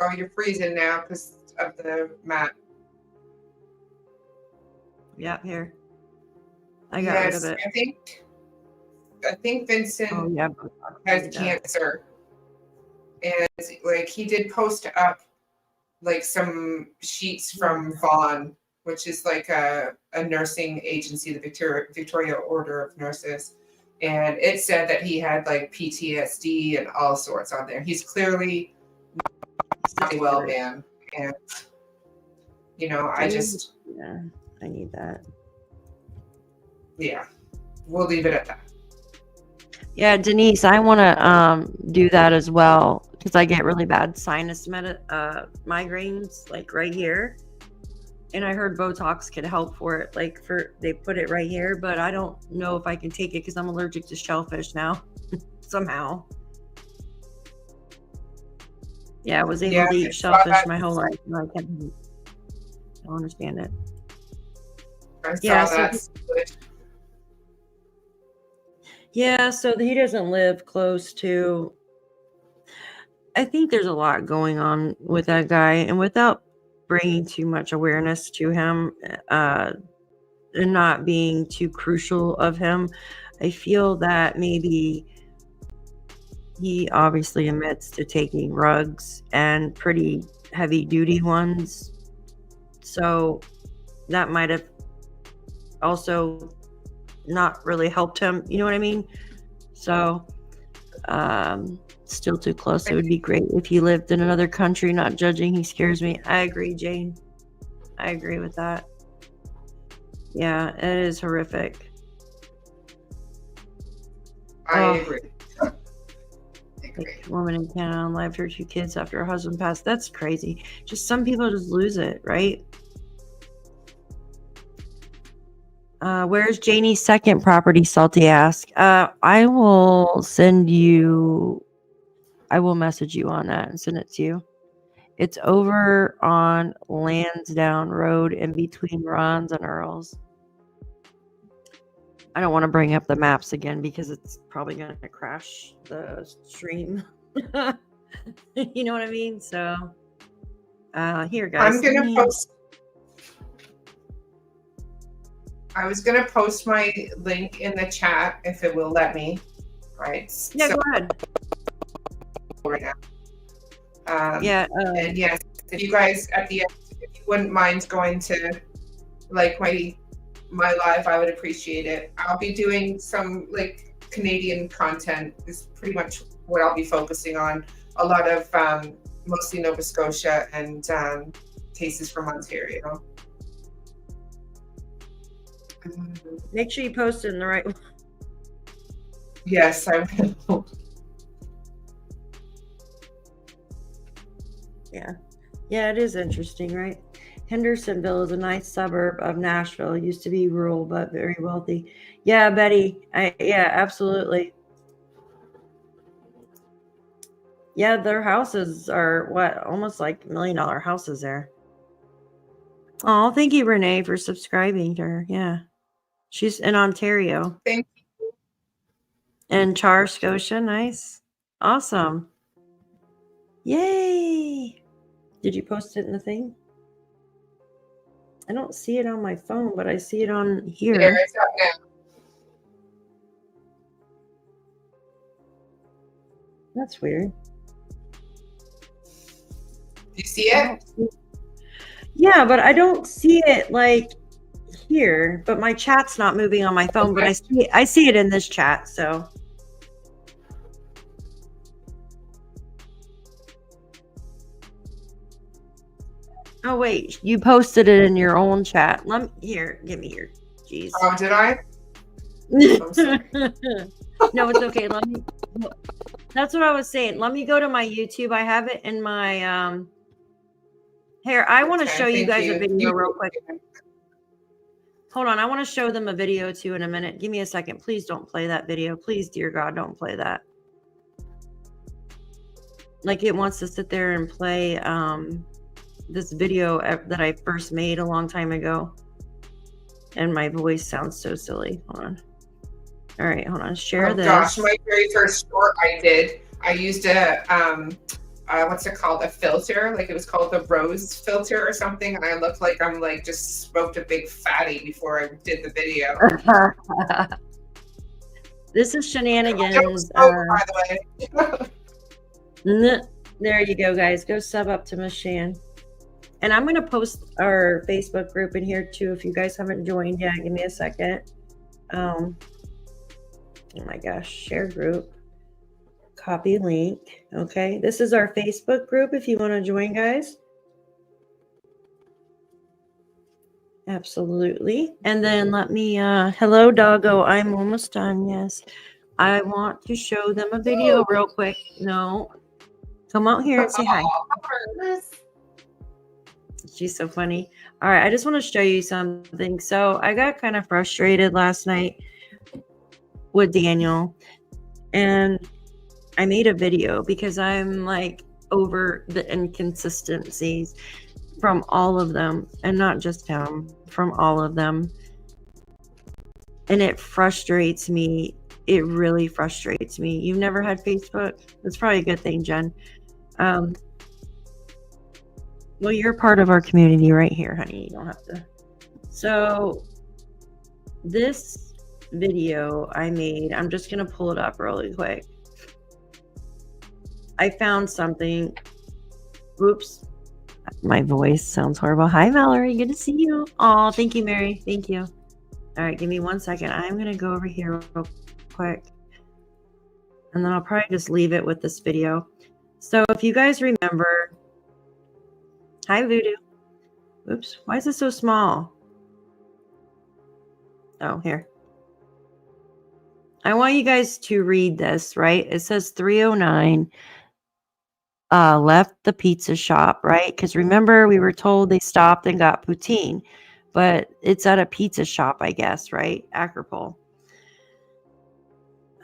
Oh, you're freezing now because of the mat. Yeah, here. I got rid of it. I think Vincent Oh yeah. has cancer, and like he did post up like some sheets from Vaughn which is like a nursing agency, the Victoria Order of Nurses. And it said that he had like PTSD and all sorts on there. He's clearly not a well man. And, you know, I need that. Yeah, we'll leave it at that. Yeah, Denise, I want to do that as well because I get really bad sinus migraines, like right here. And I heard Botox could help for it. Like they put it right here, but I don't know if I can take it because I'm allergic to shellfish now. Somehow. Yeah, I was able to eat shellfish my whole life. And I don't understand it. So he doesn't live close to. I think there's a lot going on with that guy, and without bringing too much awareness to him and not being too crucial of him, I feel that maybe he obviously admits to taking drugs and pretty heavy duty ones, so that might have also not really helped him, you know what I mean? So still too close. It would be great if he lived in another country. Not judging, he scares me. I agree, Jane. I agree with that. Yeah, it is horrific. I agree. Like, woman in Canada unlived her 2 kids after her husband passed. That's crazy. Just some people just lose it, right? Where's Janie's second property? Salty ask. I will message you on that and send it to you. It's over on Landsdowne Road in between Ron's and Earl's. I don't want to bring up the maps again because it's probably going to crash the stream. You know what I mean? So, here, guys. I was going to post my link in the chat if it will let me. Right. Yeah, go ahead. Right now. And yes, if you guys at the end, if you wouldn't mind going to like my live, I would appreciate it. I'll be doing some like Canadian content is pretty much what I'll be focusing on. A lot of mostly Nova Scotia and cases from Ontario. Make sure you post it in the right one. Yes, I will. Yeah, it is interesting, right? Hendersonville is a nice suburb of Nashville. It used to be rural, but very wealthy. Yeah, Betty. Yeah, absolutely. Yeah, their houses are almost like $1 million houses there. Oh, thank you, Renee, for subscribing to her. Yeah. She's in Ontario. Thank you. And Char, Scotia. Nice. Awesome. Yay. Did you post it in the thing? I don't see it on my phone, but I see it on here. There, it's up now. That's weird. You see it? Yeah, but I don't see it like here. But my chat's not moving on my phone. Okay. But I see it in this chat. So. Oh wait, you posted it in your own chat. Give me your. Jeez. Oh, did I? No, it's okay. That's what I was saying. Let me go to my YouTube. I have it in my here. I want to show you guys a video real quick. Hold on, I want to show them a video too in a minute. Give me a second. Please don't play that video. Please, dear God, don't play that. Like it wants to sit there and play this video that I first made a long time ago. And my voice sounds so silly. Hold on. All right, hold on. Share this. Gosh, my very first short I used a what's it called? A filter. Like it was called the rose filter or something. And I looked like I'm like just smoked a big fatty before I did the video. This is shenanigans. By the way. There you go, guys. Go sub up to Miss Shan. And I'm going to post our Facebook group in here too. If you guys haven't joined yet, give me a second. Oh my gosh, share group. Copy link. Okay. This is our Facebook group if you want to join, guys. Absolutely. And then let me, hello, doggo. I'm almost done. Yes. I want to show them a video real quick. No. Come out here and say hi. She's so funny. All right. I just want to show you something. So I got kind of frustrated last night with Daniel. And I made a video because I'm like over the inconsistencies from all of them, and not just him, from all of them. And it frustrates me. It really frustrates me. You've never had Facebook? That's probably a good thing, Jen. Well, you're part of our community right here, honey. You don't have to. So this video I made, I'm just going to pull it up really quick. I found something. Oops. My voice sounds horrible. Hi, Mallory. Good to see you. Oh, thank you, Mary. Thank you. All right, give me 1 second. I'm going to go over here real quick. And then I'll probably just leave it with this video. So if you guys remember... Hi, Voodoo. Oops. Why is it so small? Oh, here. I want you guys to read this, right? It says 309 left the pizza shop, right? Because remember, we were told they stopped and got poutine, but it's at a pizza shop, I guess, right? Acropole.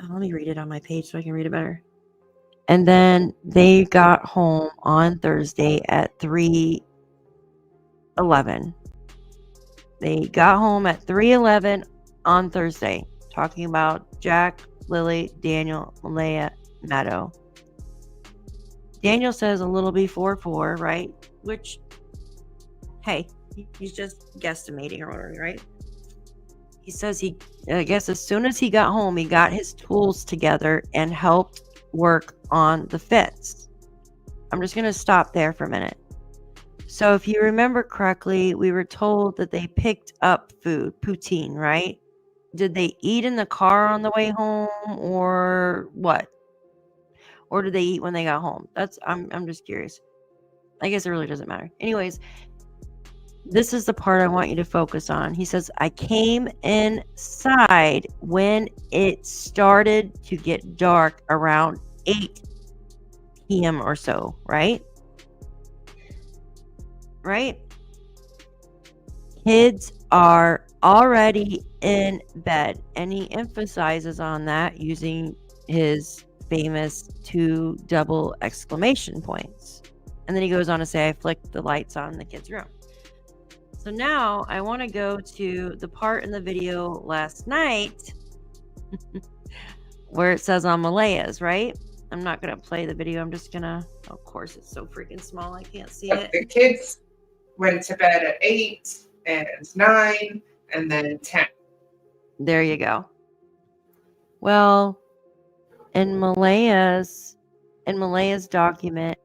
Let me read it on my page so I can read it better. And then they got home on Thursday at 3:11. They got home at 3:11 on Thursday, talking about Jack, Lily, Daniel, Malaya, Meadow. Daniel says a little before 4, right? Which, hey, he's just guesstimating or whatever, right? He says I guess as soon as he got home, he got his tools together and helped work on the fence. I'm just going to stop there for a minute. So if you remember correctly, we were told that they picked up food, poutine, right? Did they eat in the car on the way home or what? Or did they eat when they got home? I'm just curious. I guess it really doesn't matter. Anyways, this is the part I want you to focus on. He says, I came inside when it started to get dark around 8 p.m. or so, right? Right? Kids are already in bed. And he emphasizes on that using his famous 2 double exclamation points. And then he goes on to say, I flicked the lights on in the kids' room. So now I want to go to the part in the video last night where it says on Malaya's, right? I'm not going to play the video. I'm just going to, of course, it's so freaking small. I can't see it. The kids went to bed at 8 and 9 and then 10. There you go. Well, in Malaya's document,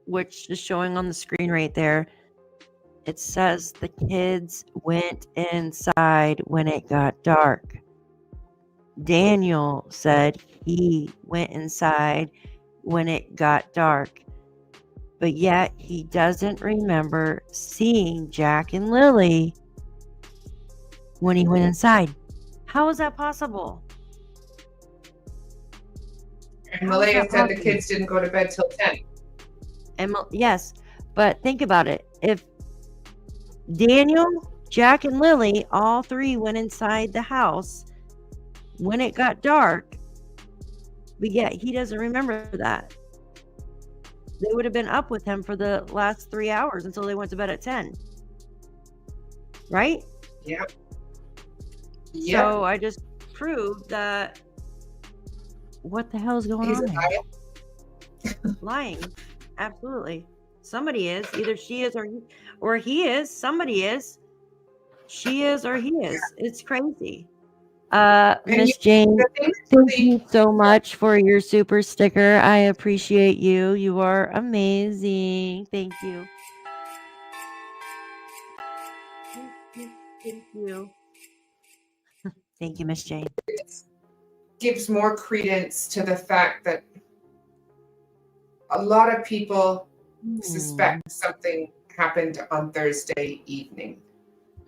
which is showing on the screen right there, it says the kids went inside when it got dark. Daniel said he went inside when it got dark, but yet he doesn't remember seeing Jack and Lily when he went inside. How is that possible? And Malaya said the kids didn't go to bed till 10. And yes, but think about it. If Daniel, Jack, and Lily, all 3 went inside the house when it got dark, but yet he doesn't remember that. They would have been up with him for the last 3 hours until they went to bed at 10. Right? Yep. So I just proved that what the hell is going on here? Lying. Absolutely. Somebody is. Either she is or he is. Somebody is. She is or he is. It's crazy. Miss Jane, thank you so much for your super sticker. I appreciate you. You are amazing. Thank you. Thank you. Thank you, Miss Jane. gives more credence to the fact that a lot of people suspect something happened on Thursday evening,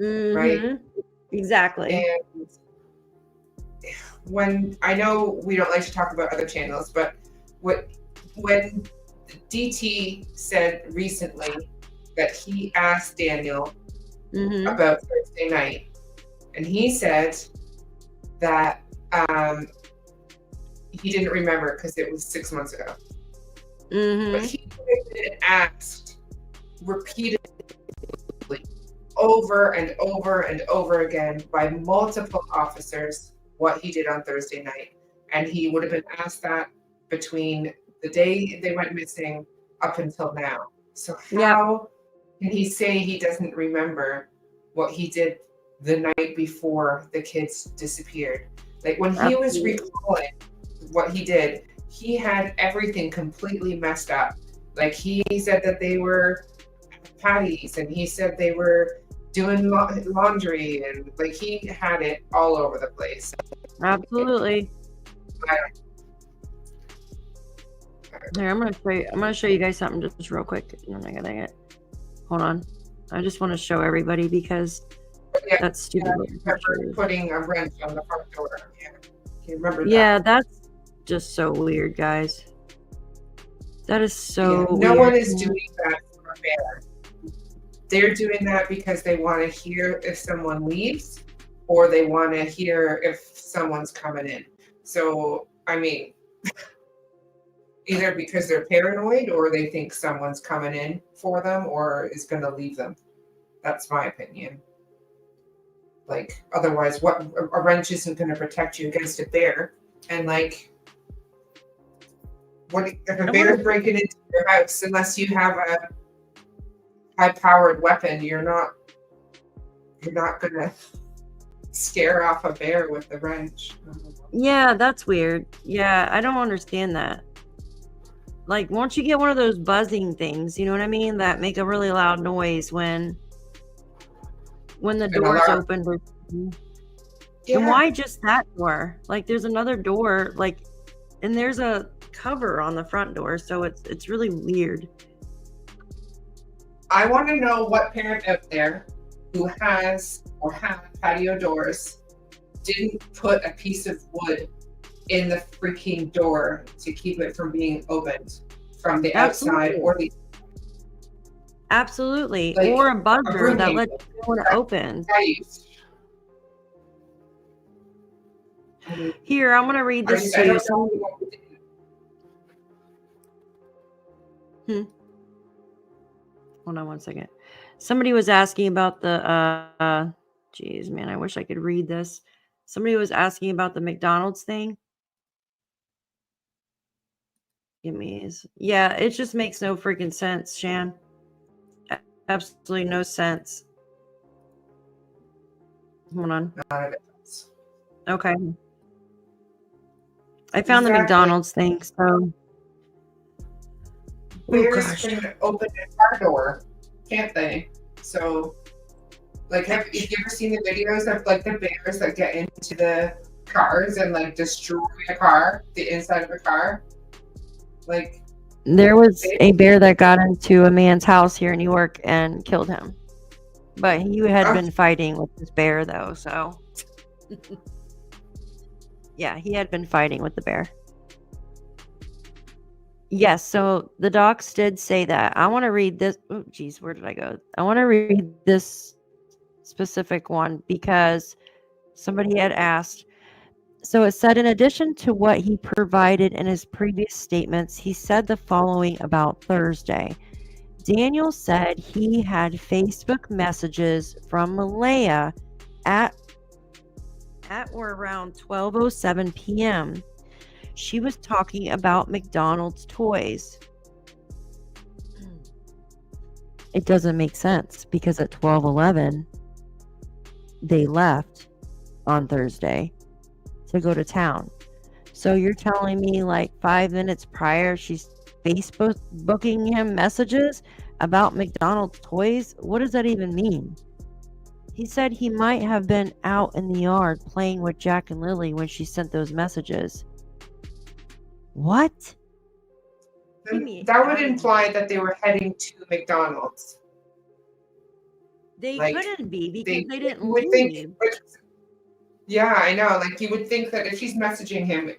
right? Exactly. And when I know we don't like to talk about other channels, but when DT said recently that he asked Daniel about Thursday night, and he said that he didn't remember because it was 6 months ago. But he asked repeatedly, over and over and over again by multiple officers what he did on Thursday night. And he would have been asked that between the day they went missing up until now. So how can he say he doesn't remember what he did the night before the kids disappeared? Like when he was recalling what he did, he had everything completely messed up. Like he said that they were patties, and he said they were doing laundry, and like he had it all over the place. Absolutely. Here, I'm gonna show you guys something just real quick. Hold on. I just want to show everybody because that's stupid. Putting a wrench on the front door. Yeah, you remember that? Yeah, that's just so weird, guys. That is so weird. No one is doing that for a bear. They're doing that because they want to hear if someone leaves, or they want to hear if someone's coming in. So, I mean, either because they're paranoid, or they think someone's coming in for them, or is going to leave them. That's my opinion. Like, otherwise, what a wrench isn't going to protect you against a bear. And like, what if a bear is breaking into your house? Unless you have a high-powered weapon, you're not gonna scare off a bear with the wrench. Yeah, that's weird. Yeah, I don't understand that. Like, once you get one of those buzzing things, you know what I mean, that make a really loud noise when the door's open. Yeah. And why just that door? Like, there's another door, like, and there's a cover on the front door, so it's really weird. I want to know what parent out there who has or have patio doors didn't put a piece of wood in the freaking door to keep it from being opened from the outside or the Absolutely. Like, or a buzzer that lets you know when it opens. Here, I'm going to read this to you. Hold on one second. Somebody was asking about the, geez, man, I wish I could read this. Somebody was asking about the McDonald's thing. Yeah, it just makes no freaking sense, Shan. Absolutely no sense. Hold on. Okay. I found the McDonald's thing, so. Bears can open a car door, can't they? So, like, have you ever seen the videos of like the bears that get into the cars and like destroy a car, the inside of a car? Like, there was a bear that got into a man's house here in New York and killed him, but he had been fighting with this bear though, so yeah, he had been fighting with the bear. Yes, so the docs did say that. I want to read this. Oh, geez, where did I go? I want to read this specific one because somebody had asked. So it said, in addition to what he provided in his previous statements, he said the following about Thursday. Daniel said he had Facebook messages from Malaya at or around 12:07 p.m. She was talking about McDonald's toys. It doesn't make sense because at 12:11 they left on Thursday to go to town. So you're telling me like 5 minutes prior she's Facebooking him messages about McDonald's toys? What does that even mean? He said he might have been out in the yard playing with Jack and Lilly when she sent those messages. What? Then that would imply that they were heading to McDonald's. They Like, couldn't be because they didn't would leave. think, but, yeah, I know. Like, you would think that if she's messaging him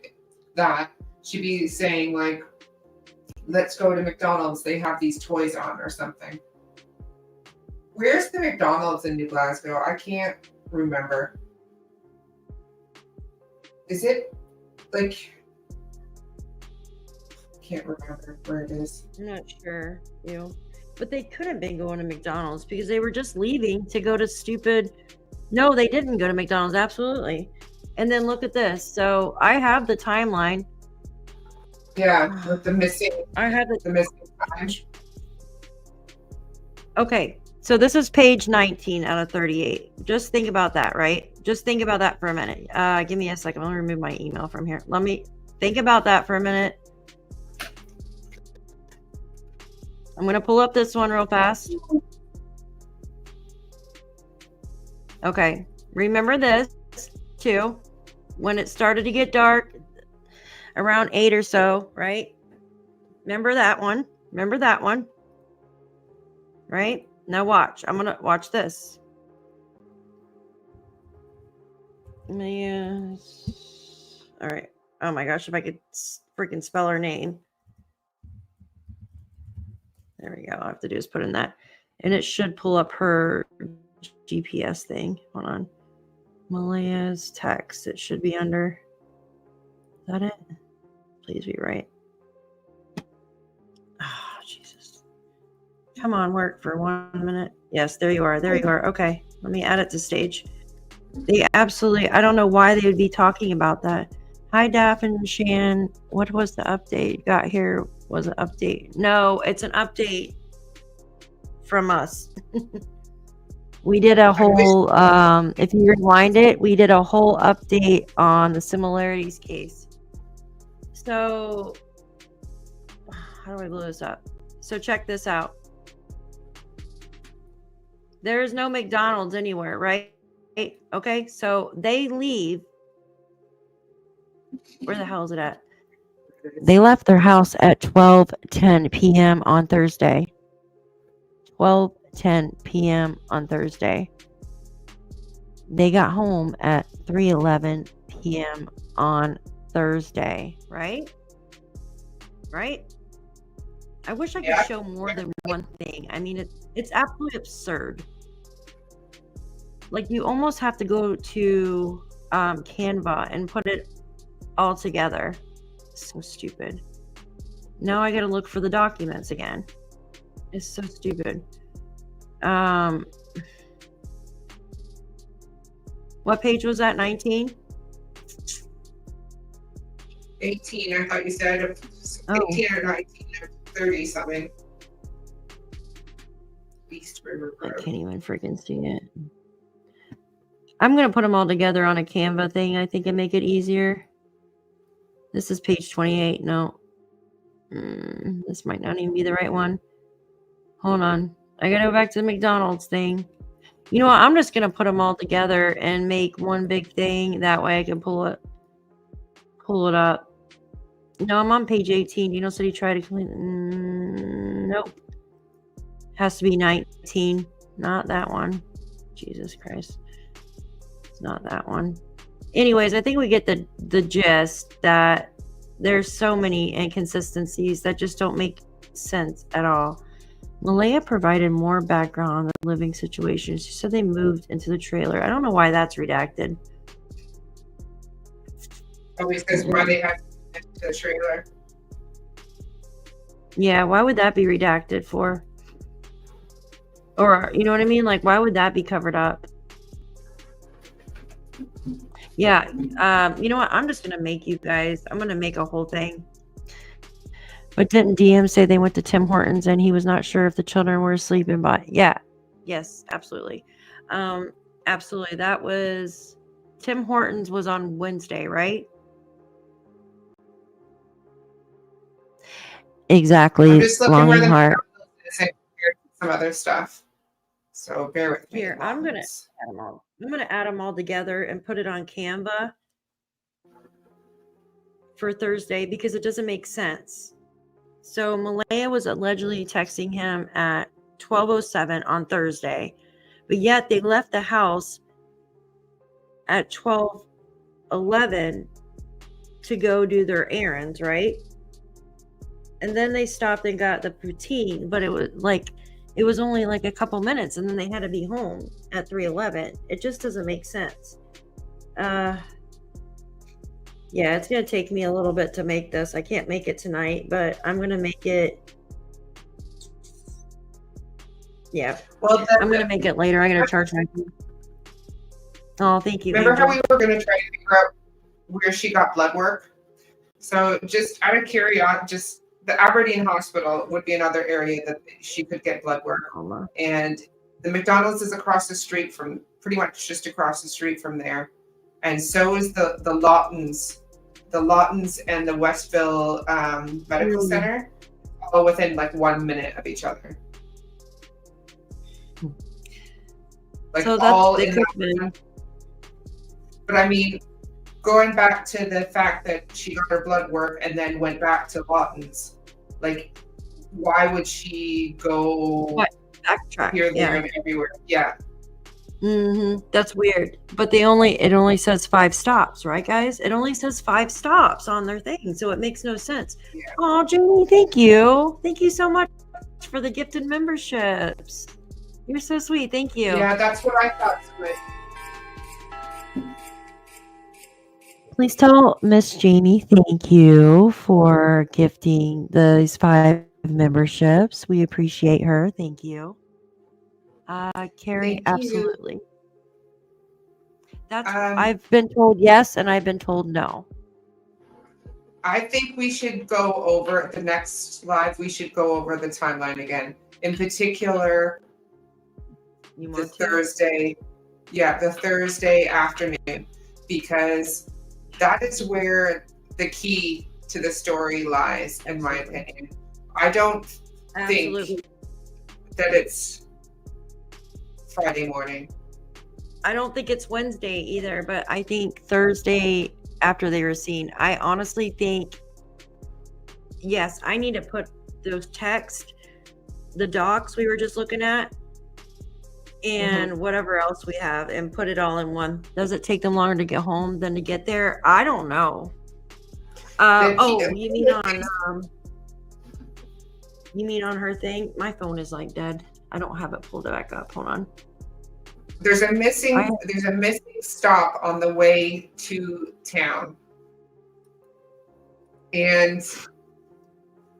that, she'd be saying, like, let's go to McDonald's. They have these toys on or something. Where's the McDonald's in New Glasgow? I can't remember. Is it, like, can't remember where it is. I'm not sure, you know. But they couldn't have been going to McDonald's because they were just leaving to go to stupid. No, they didn't go to McDonald's, absolutely. And then look at this. So I have the timeline. Yeah, with the missing. I have the missing time. Okay, so this is page 19 out of 38. Just think about that, right? Just think about that for a minute. Give me a second. Let me remove my email from here. Let me think about that for a minute. I'm going to pull up this one real fast. Okay, remember this too. When it started to get dark, around 8 or so, right? Remember that one. Remember that one. Right? Now watch. I'm going to watch this. Yes. All right. Oh my gosh, if I could freaking spell her name. There we go. All I have to do is put in that. And it should pull up her GPS thing. Hold on. Malaya's text. It should be under. Is that it? Please be right. Oh, Jesus. Come on, work for 1 minute. Yes, there you are. There you are. Okay. Let me add it to stage. They absolutely, I don't know why they would be talking about that. Hi, Daph and Shan. What was the update? Got here was an update. No, it's an update from us. We did a whole, if you rewind it, we did a whole update on the similarities case. So, how do I blow this up? So check this out. There is no McDonald's anywhere, right? Okay, so they leave. Where the hell is it at? They left their house at 12:10 p.m. on Thursday. 12:10 p.m. on Thursday. They got home at 3:11 p.m. on Thursday, right? Right? I wish I could show more than one thing. I mean, it's absolutely absurd. Like, you almost have to go to Canva and put it all together. So stupid. Now I gotta look for the documents again. It's so stupid. What page was that? 19? 18, I thought you said. 18 or 19 or 30 something. East River Road. I can't even freaking see it. I'm going to put them all together on a Canva thing. I think it'd make it easier. This is page 28. No. This might not even be the right one. Hold on. I got to go back to the McDonald's thing. You know what? I'm just going to put them all together and make one big thing. That way I can pull it up. No, I'm on page 18. You know, said he tried to clean. Nope. Has to be 19. Not that one. Jesus Christ. It's not that one. Anyways, I think we get the gist that there's so many inconsistencies that just don't make sense at all. Malaya provided more background on the living situation. She said they moved into the trailer. I don't know why that's redacted. Oh, because why they had to into the trailer. Yeah, why would that be redacted for? Or, you know what I mean? Like, why would that be covered up? Yeah, you know what? I'm just going to make you guys, I'm going to make a whole thing. But didn't DM say they went to Tim Hortons and he was not sure if the children were asleep and by? Yeah, yes, absolutely. Absolutely. That was, Tim Hortons was on Wednesday, right? Exactly. I'm just looking where Longing the heart. McDonald's is and some other stuff. So bear with me. Here, I'm gonna add them all. I'm gonna add them all together and put it on Canva for Thursday because it doesn't make sense. So Malaya was allegedly texting him at 12:07 on Thursday, but yet they left the house at 12:11 to go do their errands, right? And then they stopped and got the poutine, but it was only like a couple minutes, and then they had to be home at 3:11. It just doesn't make sense. Yeah, it's gonna take me a little bit to make this. I can't make it tonight, but I'm gonna make it. Yeah, Well, I'm gonna make it later. I'm gonna charge my. Oh, thank you. remember how Angel. we were going to try to figure out where she got blood work? So just out of curiosity, just the Aberdeen Hospital would be another area that she could get blood work. And the McDonald's is across the street from, pretty much just across the street from there. And so is the Lawtons and the Westville Medical Center, all within like 1 minute of each other. Like So all that's in the that. But I mean, going back to the fact that she got her blood work and then went back to Lawton's, like, why would she go backtrack. here, there, Yeah. and everywhere? Yeah. That's weird. But it only says 5 stops, right, guys? It only says 5 stops on their thing, so it makes no sense. Yeah. Oh, Jamie, thank you. Thank you so much for the gifted memberships. You're so sweet. Thank you. Yeah, that's what I thought too. Please tell Miss Jamie thank you for gifting these 5 memberships. We appreciate her. Thank you. Carrie, Thank you. absolutely. That's I've been told yes, and I've been told no. I think we should go over the next live. We should go over the timeline again. In particular, You the want to? Thursday, the Thursday afternoon, because that is where the key to the story lies, in my opinion. I don't Absolutely. think that it's Friday morning. I don't think it's Wednesday either, but I think Thursday after they were seen. I honestly think, yes, I need to put those texts, the docs we were just looking at, and whatever else we have, and put it all in one. Does it take them longer to get home than to get there? I don't know. You mean on her thing? My phone is like dead. I don't have it pulled back up. Hold on. There's a missing stop on the way to town. And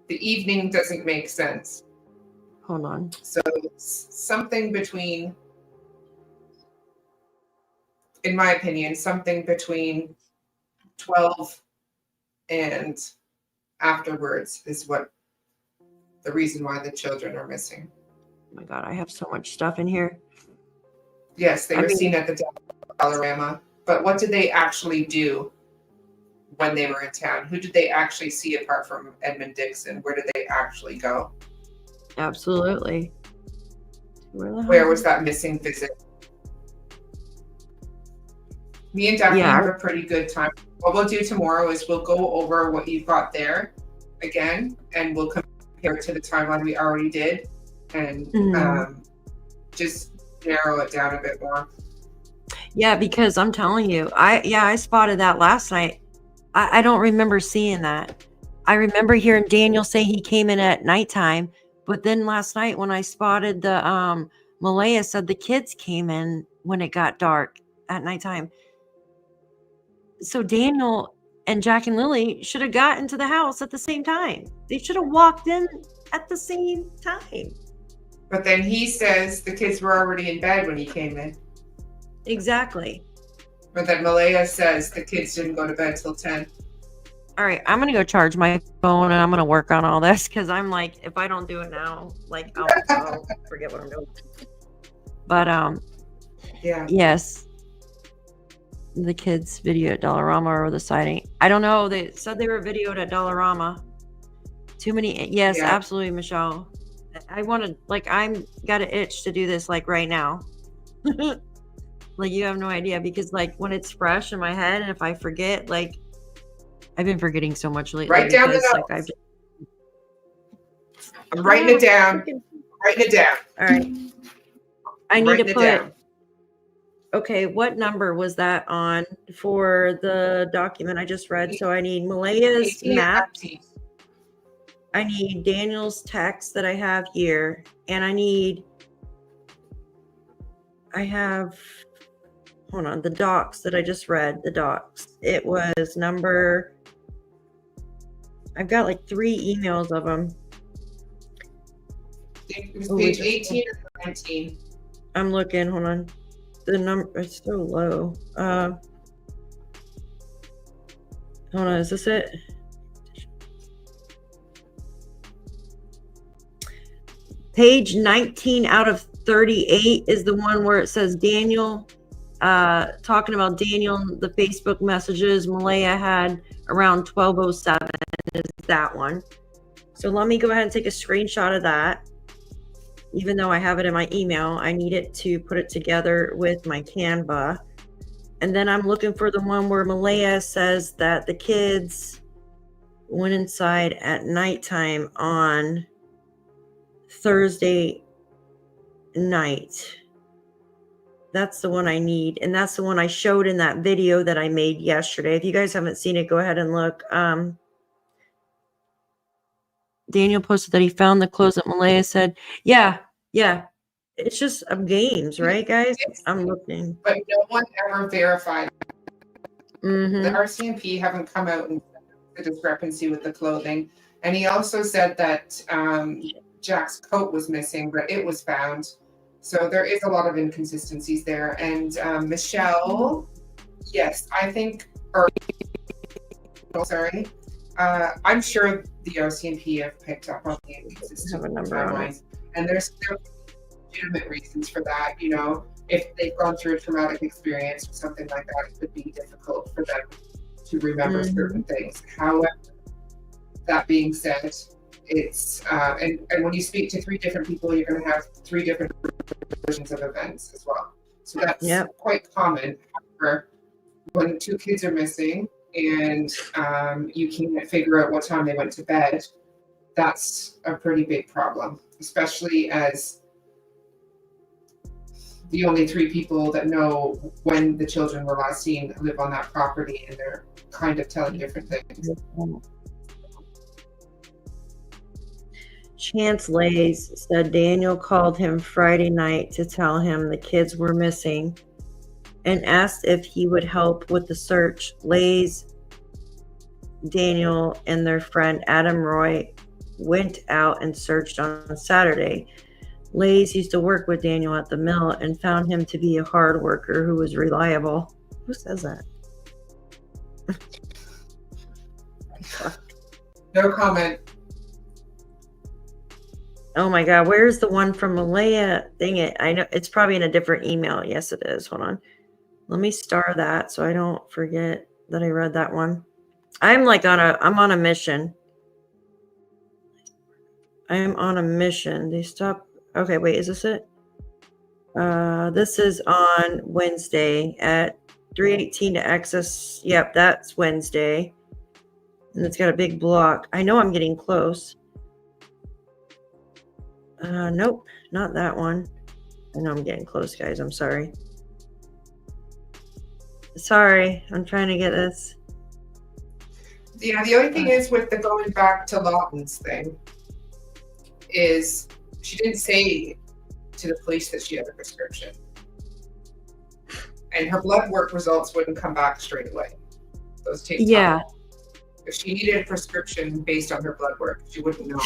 the evening doesn't make sense. Hold on. So something between, in my opinion, something between 12 and afterwards is what the reason why the children are missing. Oh my God, I have so much stuff in here. Yes, they were seen at the Dollarama, but what did they actually do when they were in town? Who did they actually see apart from Edmund Dixon? Where did they actually go? Absolutely. Where was that missing visit? Me and Daphne have a pretty good time. What we'll do tomorrow is we'll go over what you've got there again, and we'll compare it to the timeline we already did, and just narrow it down a bit more. Yeah, because I'm telling you, I spotted that last night. I don't remember seeing that. I remember hearing Daniel say he came in at nighttime, but then last night when I spotted the Malaya said the kids came in when it got dark at nighttime. So Daniel and Jack and Lilly should have gotten to the house at the same time. They should have walked in at the same time. But then he says the kids were already in bed when he came in. Exactly. But then Malaya says the kids didn't go to bed till 10. All right, I'm going to go charge my phone and I'm going to work on all this because I'm like, if I don't do it now, like, I'll forget what I'm doing. But, yes, the kids video at Dollarama or the sighting. I don't know. They said they were videoed at Dollarama. Too many. Yes, absolutely, Michelle. I want to, like, I'm got an itch to do this, like, right now. Like, you have no idea, because, like, when it's fresh in my head and if I forget, like, I've been forgetting so much lately. Write down the because, like, notes. I'm writing it down. Writing it down. All right. I I'm need to writing it put, down. okay, what number was that on for the document I just read? So I need Malaya's 18 and maps. 19. I need Daniel's text that I have here. And I have, hold on, the docs that I just read, the docs. It was number, I've got like 3 emails of them. It was Oh, page wait, 18 and 19. I'm looking, hold on. The number is so low. Hold on, is this it? Page 19 out of 38 is the one where it says Daniel, talking about Daniel, the Facebook messages Malaya had around 12:07 is that one. So let me go ahead and take a screenshot of that. Even though I have it in my email, I need it to put it together with my Canva. And then I'm looking for the one where Malaya says that the kids went inside at nighttime on Thursday night. That's the one I need. And that's the one I showed in that video that I made yesterday. If you guys haven't seen it, go ahead and look. Daniel posted that he found the clothes that Malaya said. Yeah. It's just games, right, guys? I'm looking. But no one ever verified. The Mm-hmm. RCMP haven't come out and said the discrepancy with the clothing. And he also said that Jack's coat was missing, but it was found. So there is a lot of inconsistencies there. And Michelle, yes, I think, I'm sure the RCMP have picked up on the inconsistent Have a number on it. timelines. And there's legitimate reasons for that. You know, if they've gone through a traumatic experience or something like that, it could be difficult for them to remember certain things. However, that being said, it's and when you speak to 3 different people, you're going to have 3 different versions of events as well. So that's quite common. However, when 2 kids are missing and you can't figure out what time they went to bed, that's a pretty big problem, especially as the only 3 people that know when the children were last seen live on that property, and they're kind of telling different things. Chance Lays said Daniel called him Friday night to tell him the kids were missing and asked if he would help with the search. Lays, Daniel, and their friend Adam Roy went out and searched on Saturday. Lays used to work with Daniel at the mill and found him to be a hard worker who was reliable. Who says that? No comment. Oh my God, where's the one from Malaya? Dang it. I know it's probably in a different email. Yes, it is. Hold on. Let me star that so I don't forget that I read that one. I'm on a mission. I am on a mission. They stop. Okay, wait, is this it? This is on Wednesday at 3:18 to access. Yep, that's Wednesday. And it's got a big block. I know I'm getting close. Nope, not that one. I know I'm getting close, guys. I'm sorry. Sorry, I'm trying to get this. Yeah, the only thing is with the going back to Lawton's thing is she didn't say to the police that she had a prescription. And her blood work results wouldn't come back straight away. Those take time. Yeah. If she needed a prescription based on her blood work, she wouldn't know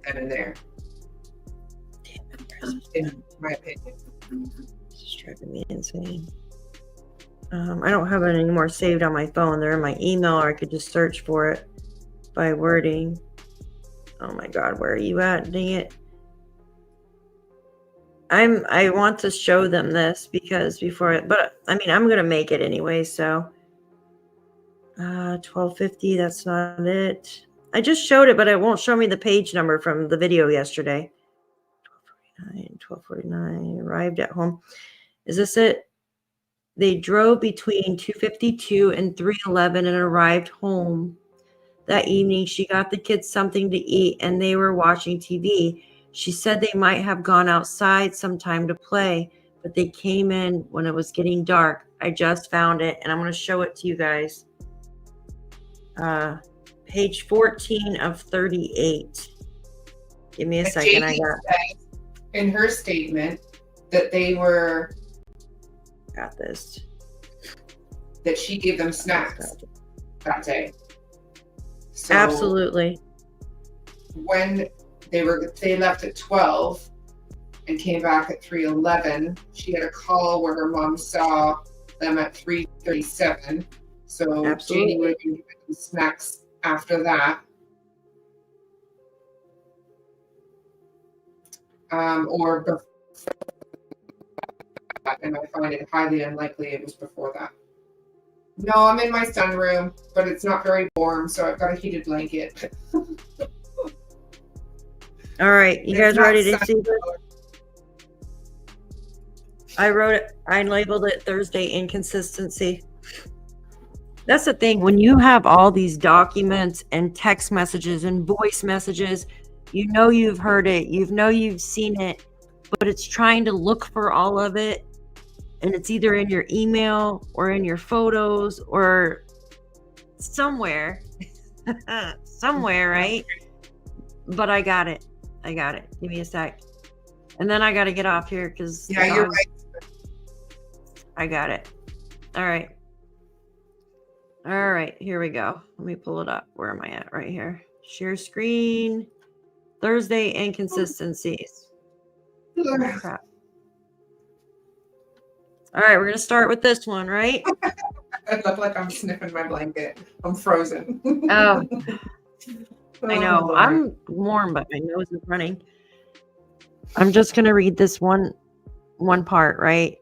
then and there. In my opinion. It's driving me insane. I don't have it anymore saved on my phone. They're in my email, or I could just search for it by wording. Oh my God, where are you at? Dang it. I want to show them this because but I mean, I'm gonna make it anyway. So 1250, that's not it. I just showed it, but it won't show me the page number from the video yesterday. 12:49, arrived at home. Is this it? They drove between 2:52 and 3:11 and arrived home that evening. She got the kids something to eat and they were watching TV. She said they might have gone outside sometime to play, but they came in when it was getting dark. I just found it and I'm going to show it to you guys. Page 14 of 38. Give me a second. I got in her statement that they were this. That she gave them snacks that day. So Absolutely. When they left at 12 and came back at 3:11, she had a call where her mom saw them at 3:37. So Absolutely. Janie would have been giving them snacks after that. Or before that, and I find it highly unlikely it was before that. No, I'm in my sunroom, but it's not very warm, so I've got a heated blanket. All right, you guys ready to see this? I wrote it, I labeled it Thursday inconsistency. That's the thing, when you have all these documents and text messages and voice messages, you know you've heard it, you know you've seen it, but it's trying to look for all of it, and it's either in your email or in your photos or somewhere. Somewhere, right? But I got it. Give me a sec. And then I got to get off here because you're right. I got it. All right, here we go. Let me pull it up. Where am I at? Right here. Share screen. Thursday inconsistencies. Oh, crap. All right, we're going to start with this one, right? I look like I'm sniffing my blanket. I'm frozen. Oh, I know. Lord. I'm warm, but my nose is running. I'm just going to read this one part, right?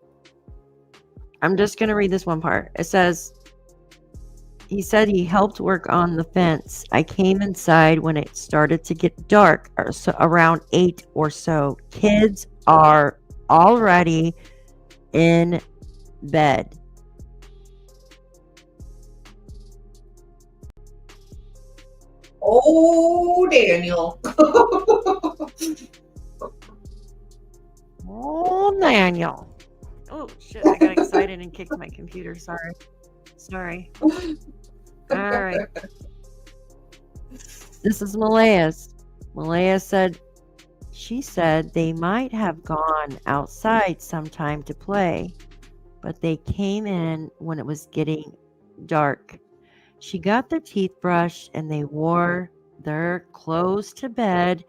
I'm just going to read this one part. It says, he said he helped work on the fence. I came inside when it started to get dark, or so around 8 or so. Kids are already in bed. Oh, Daniel. Oh, Daniel. Oh, shit. I got excited and kicked my computer. Sorry. All right. This is Malaya's. Malaya said, she said they might have gone outside sometime to play, but they came in when it was getting dark. She got their teeth brushed and they wore their clothes to bed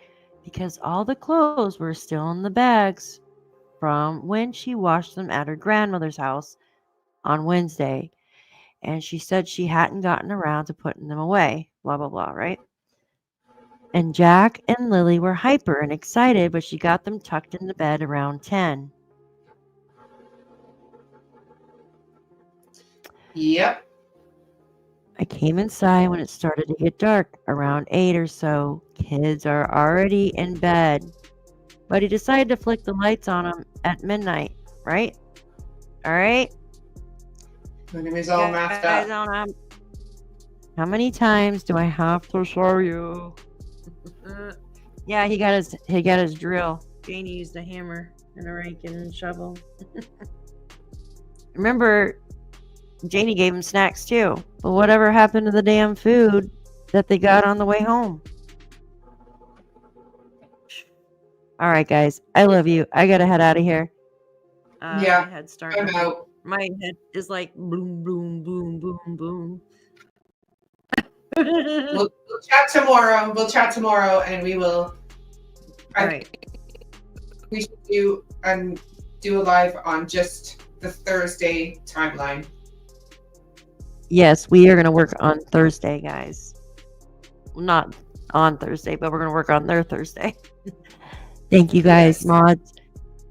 because all the clothes were still in the bags from when she washed them at her grandmother's house on Wednesday. And she said she hadn't gotten around to putting them away, blah, blah, blah, right? And Jack and Lily were hyper and excited, but she got them tucked in the bed around 10. Yep. I came inside when it started to get dark, around 8 or so. Kids are already in bed. But he decided to flick the lights on them at midnight, right? All right? Look at me all masked up. How many times do I have to show you? Yeah, he got his drill. Janie used a hammer and a rake and a shovel. Remember, Janie gave him snacks too. But whatever happened to the damn food that they got on the way home? All right, guys. I love you. I gotta head out of here. Yeah, my head's starting. I'm out. My head is like boom, boom, boom, boom, boom. We'll chat tomorrow. And we will. All right. We should do a live on just the Thursday timeline. Yes, we are going to work on Thursday, guys. Not on Thursday, but we're going to work on their Thursday. Thank you, guys. Yes.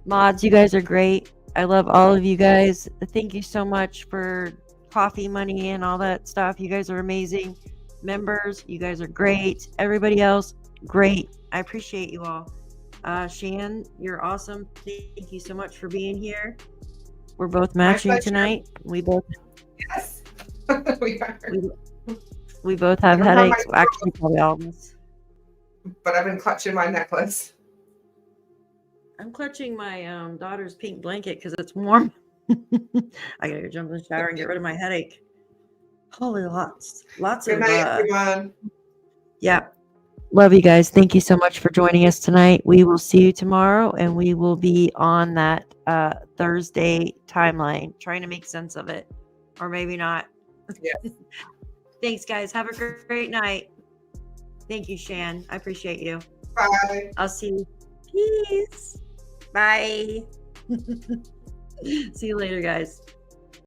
Mods, you guys are great. I love all of you guys. Thank you so much for coffee money and all that stuff. You guys are amazing. members, you guys are great. Everybody else, great. I appreciate you all. Shan, you're awesome. Thank you so much for being here. We're both matching pleasure. tonight. We both Yes, we are. we both have I don't have headaches. my- Actually, probably all of us. But I've been clutching my necklace. I'm clutching my daughter's pink blanket because it's warm. I gotta go jump in the shower and get rid of my headache. Holy lots Good of night, everyone. yeah. Love you guys. Thank you so much for joining us tonight. We will see you tomorrow, and we will be on that Thursday timeline, trying to make sense of it, or maybe not. Yes. Thanks, guys. Have a great night. Thank you, Shan. I appreciate you. Bye. I'll see you. Peace. Bye. See you later, guys.